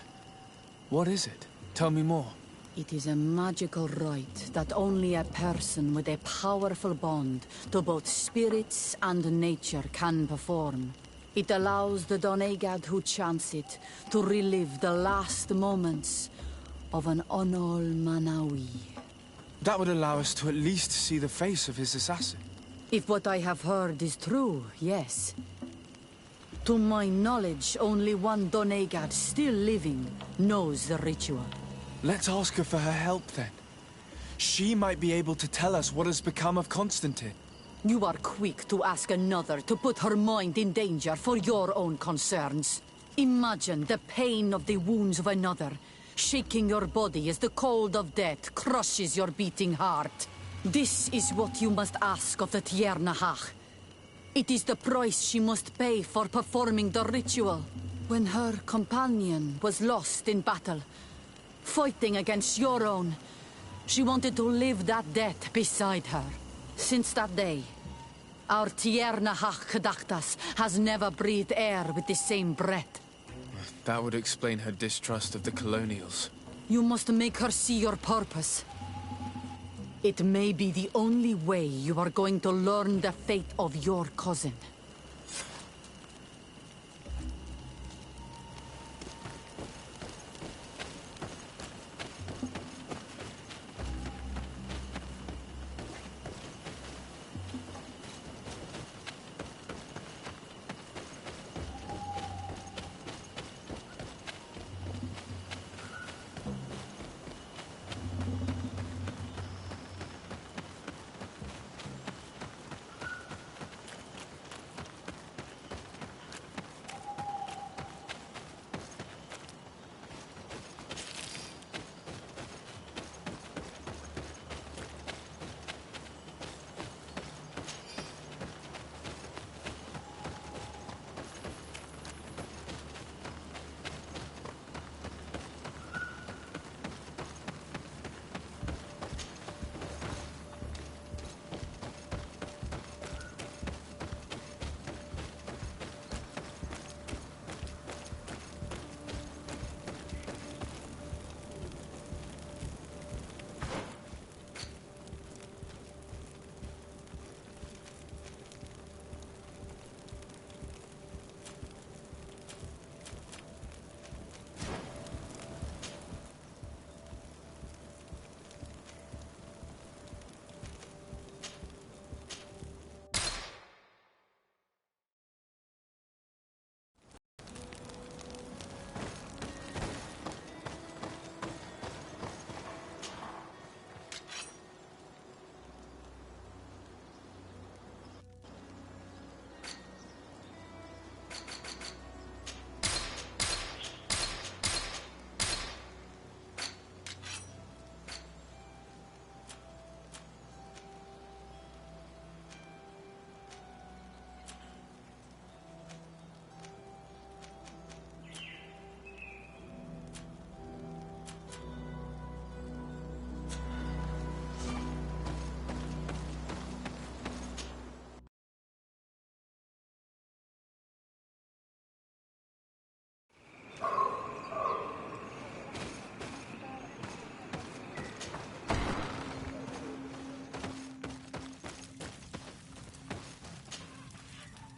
What is it? Tell me more. It is a magical rite that only a person with a powerful bond to both spirits and nature can perform. It allows the Donegad who chants it to relive the last moments of an Onol Manawi. That would allow us to at least see the face of his assassin. If what I have heard is true, yes. To my knowledge, only one Donegad still living knows the ritual. Let's ask her for her help, then. She might be able to tell us what has become of Constantine. You are quick to ask another to put her mind in danger for your own concerns. Imagine the pain of the wounds of another, shaking your body as the cold of death crushes your beating heart. This is what you must ask of the Tiernahach. It is the price she must pay for performing the ritual. When her companion was lost in battle, fighting against your own, she wanted to live that death beside her. Since that day, our Tiernahach Kadachtas has never breathed air with the same breath. That would explain her distrust of the colonials. You must make her see your purpose. It may be the only way you are going to learn the fate of your cousin.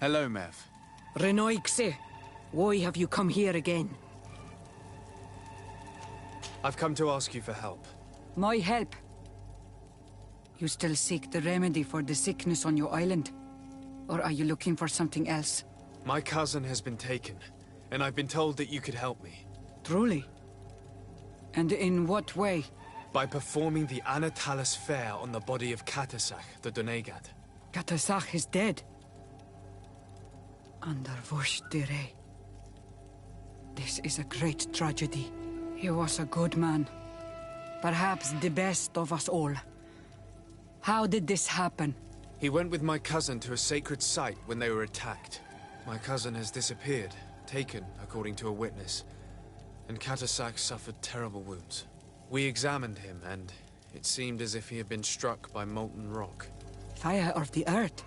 Hello, Mev. Renoixe, why have you come here again? I've come to ask you for help. My help? You still seek the remedy for the sickness on your island? Or are you looking for something else? My cousin has been taken, and I've been told that you could help me. Truly? And in what way? By performing the Anatalis fair on the body of Katasach, the Donegat. Katasach is dead. Under Voshtire. This is a great tragedy. He was a good man. Perhaps the best of us all. How did this happen? He went with my cousin to a sacred site when they were attacked. My cousin has disappeared, taken, according to a witness. And Katasach suffered terrible wounds. We examined him, and it seemed as if he had been struck by molten rock. Fire of the earth?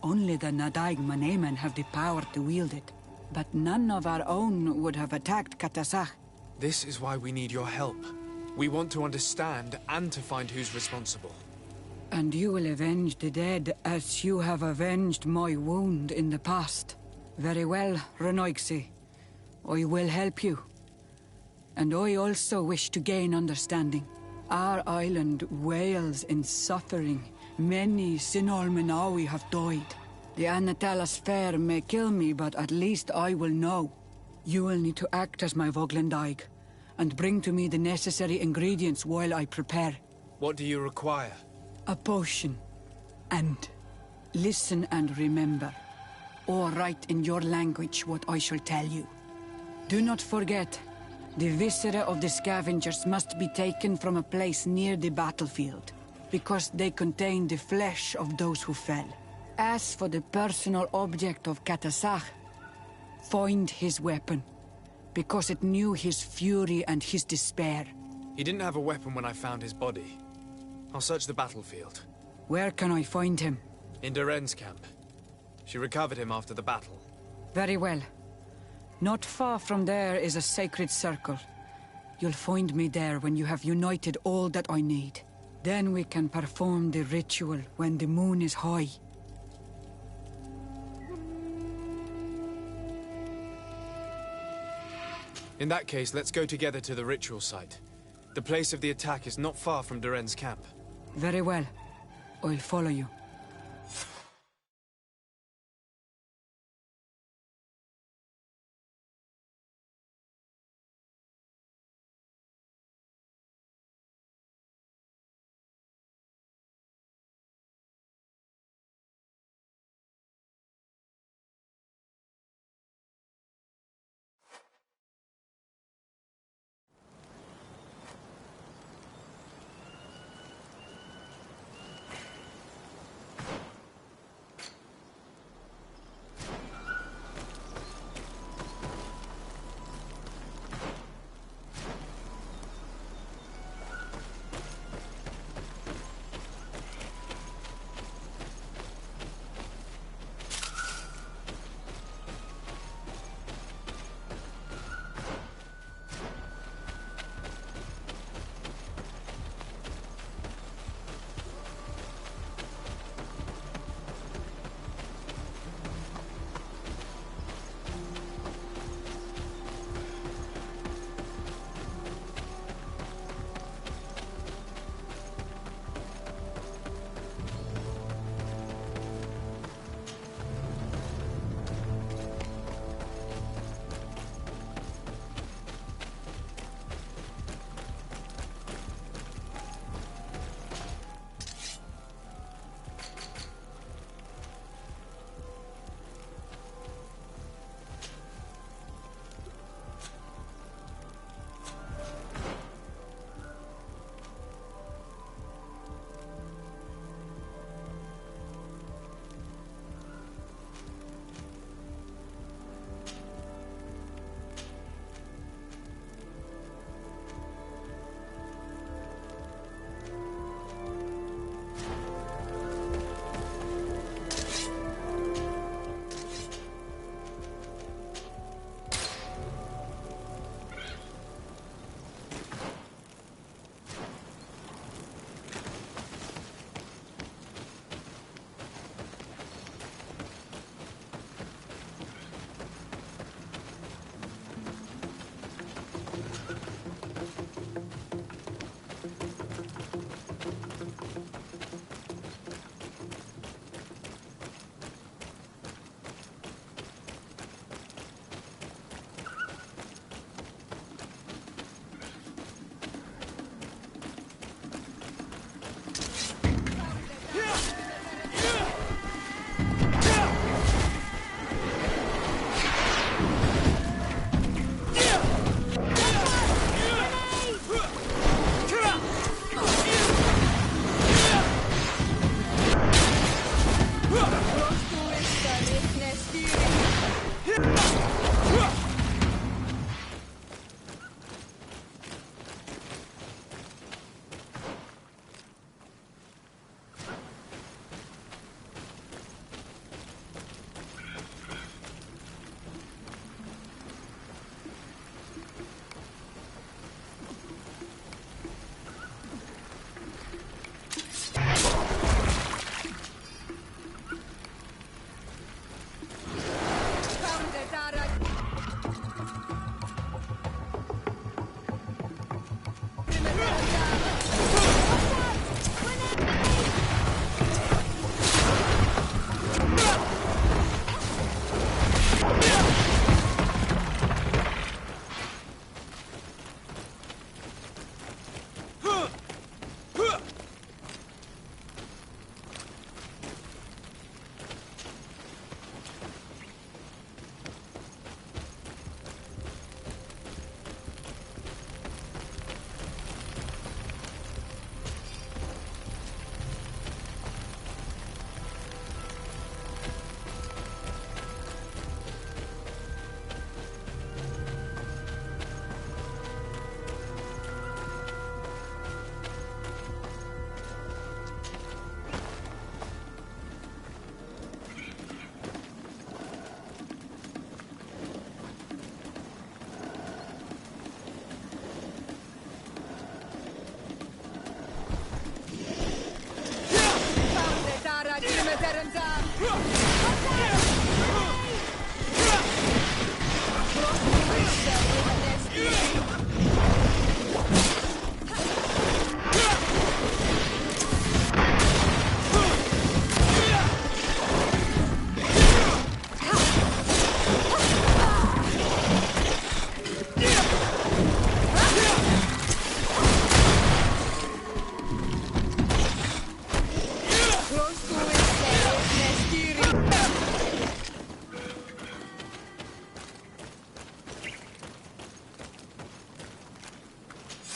Only the Nadaig Manemen have the power to wield it. But none of our own would have attacked Katasach. This is why we need your help. We want to understand and to find who's responsible. And you will avenge the dead as you have avenged my wound in the past. Very well, Renoixe. I will help you. And I also wish to gain understanding. Our island wails in suffering. Many Sinol Menawi have died. The Anatalas fair may kill me, but at least I will know. You will need to act as my Voglendaig, and bring to me the necessary ingredients while I prepare. What do you require? A potion. And listen and remember, or write in your language what I shall tell you. Do not forget, the viscera of the scavengers must be taken from a place near the battlefield, because they contain the flesh of those who fell. As for the personal object of Katasach, find his weapon, because it knew his fury and his despair. He didn't have a weapon when I found his body. I'll search the battlefield. Where can I find him? In Doren's camp. She recovered him after the battle. Very well. Not far from there is a sacred circle. You'll find me there when you have united all that I need. Then we can perform the ritual when the moon is high. In that case, let's go together to the ritual site. The place of the attack is not far from Doren's camp. Very well. I'll follow you.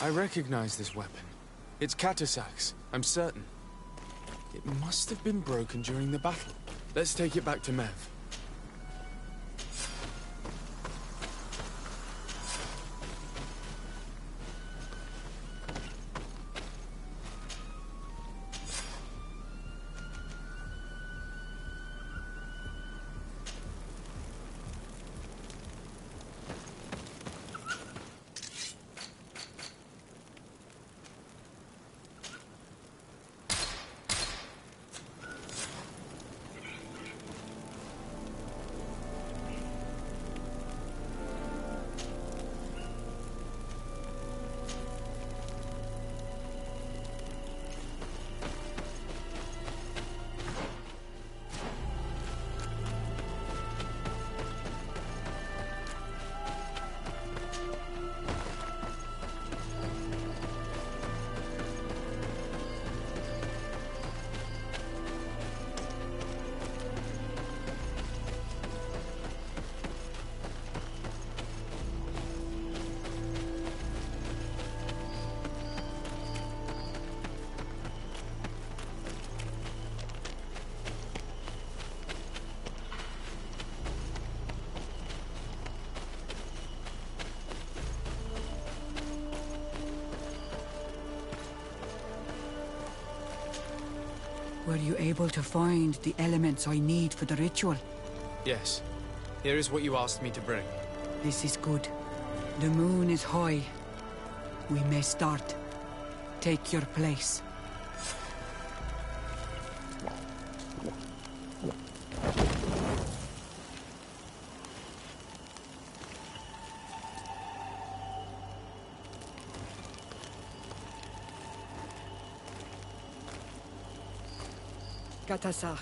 I recognize this weapon. It's Katasak's, I'm certain. It must have been broken during the battle. Let's take it back to Mev. Were you able to find the elements I need for the ritual? Yes. Here is what you asked me to bring. This is good. The moon is high. We may start. Take your place. Katasar,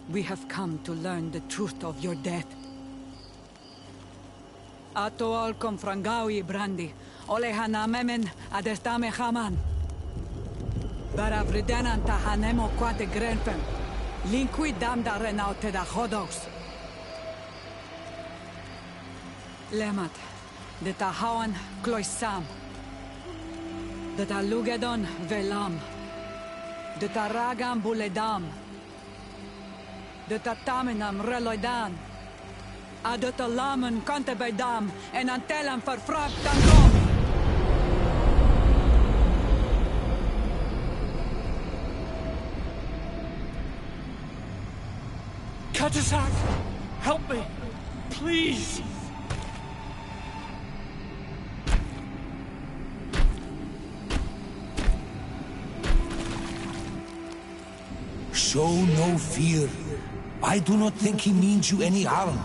we have come to learn the truth of your death. Ato al confrangawi brandi, olehana memen adestame haman. Baravridenan tahanemo quate grenfen, linqui damda renaute da hodos. Lemat, de tahawan kloisam, de talugedon velam, de taragam buledam, de tataminam reloidan, adota lamen kante bedam, en antelam verfragt dan. Katasak! Help me! Please! Show no fear. I do not think he means you any harm.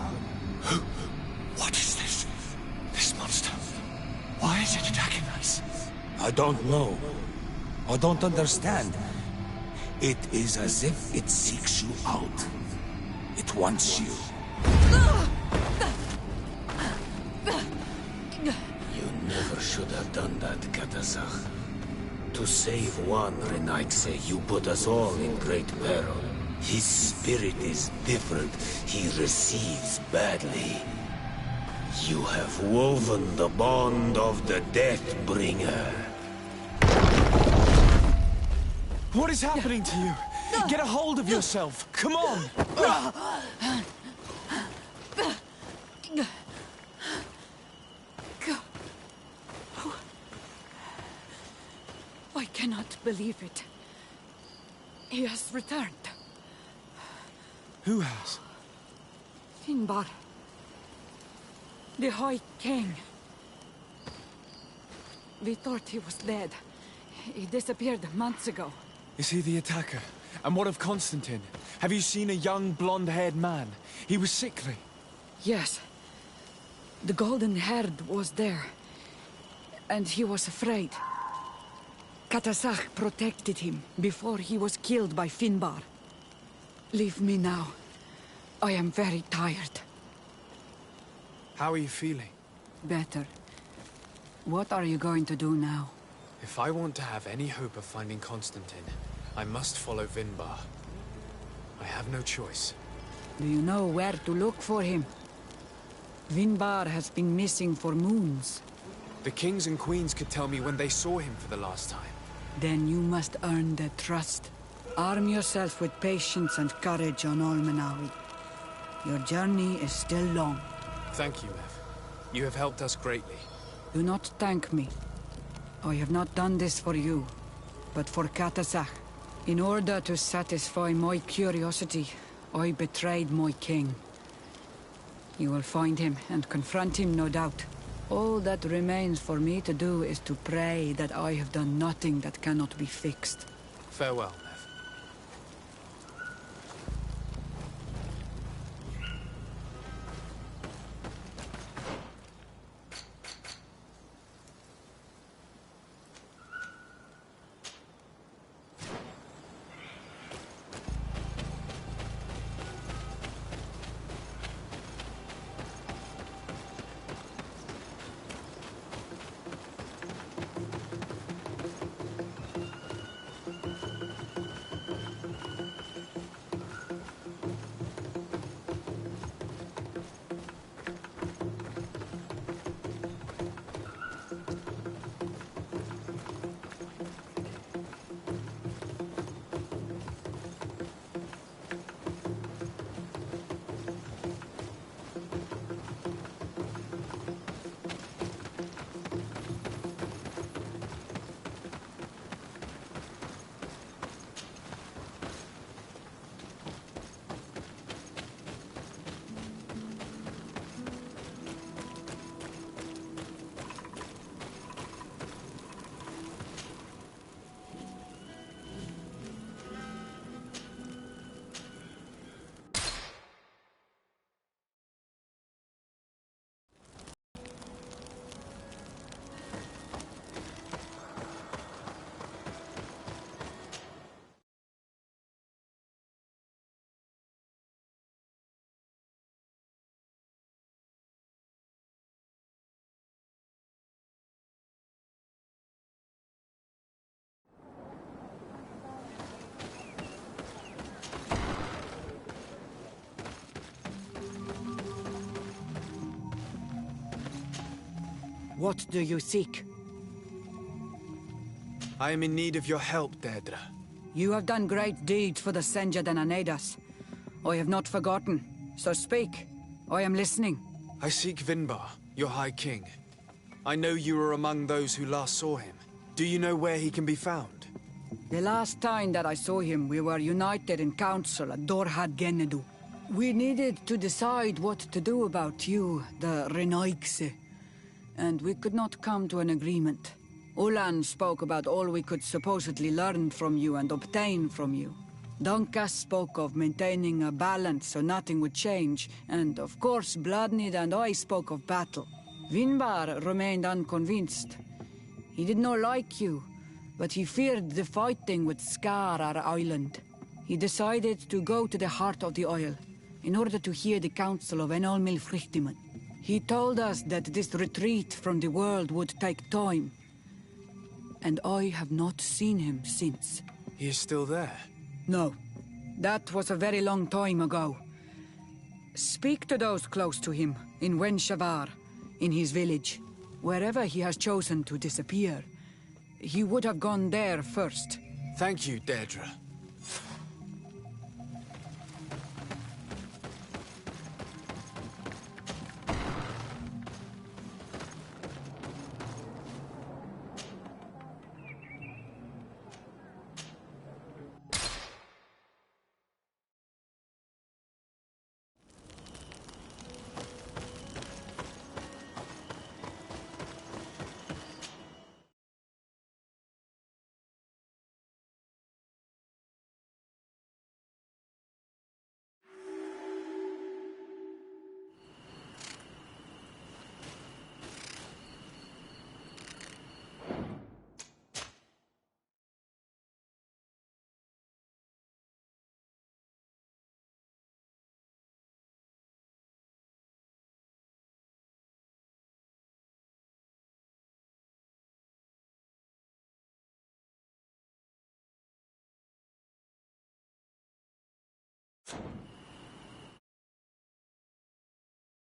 What is this? This monster? Why is it attacking us? I don't know. I don't understand. It is as if it seeks you out. It wants you. You never should have done that, Katasach. To save one, Renaikse, you put us all in great peril. His spirit is different. He receives badly. You have woven the bond of the Deathbringer. What is happening to you? Get a hold of yourself. Come on! I cannot believe it. He has returned. Who has? Finbar. The High King. We thought he was dead. He disappeared months ago. Is he the attacker? And what of Constantine? Have you seen a young, blonde-haired man? He was sickly. Yes. The golden-haired was there. And he was afraid. Katasach protected him before he was killed by Finbar. Leave me now. I am very tired. How are you feeling? Better. What are you going to do now? If I want to have any hope of finding Constantine, I must follow Vinbar. I have no choice. Do you know where to look for him? Vinbar has been missing for moons. The kings and queens could tell me when they saw him for the last time. Then you must earn their trust. Arm yourself with patience and courage on Olmenawi. Your journey is still long. Thank you, Lev. You have helped us greatly. Do not thank me. I have not done this for you, but for Katasach. In order to satisfy my curiosity, I betrayed my king. You will find him and confront him, no doubt. All that remains for me to do is to pray that I have done nothing that cannot be fixed. Farewell, Lev. What do you seek? I am in need of your help, Deirdre. You have done great deeds for the Senja and Anedas. I have not forgotten, so speak. I am listening. I seek Vinbar, your High King. I know you were among those who last saw him. Do you know where he can be found? The last time that I saw him, we were united in council at Dorhad Genedu. We needed to decide what to do about you, the Renaikse, and we could not come to an agreement. Ulan spoke about all we could supposedly learn from you and obtain from you. Donkas spoke of maintaining a balance so nothing would change, and of course Bladnid and I spoke of battle. Vinbar remained unconvinced. He did not like you, but he feared the fighting would scar our island. He decided to go to the heart of the Isle, in order to hear the counsel of Enol Milfrichtiman. He told us that this retreat from the world would take time, and I have not seen him since. He is still there? No. That was a very long time ago. Speak to those close to him, in Wenshavar, in his village. Wherever he has chosen to disappear, he would have gone there first. Thank you, Deirdre.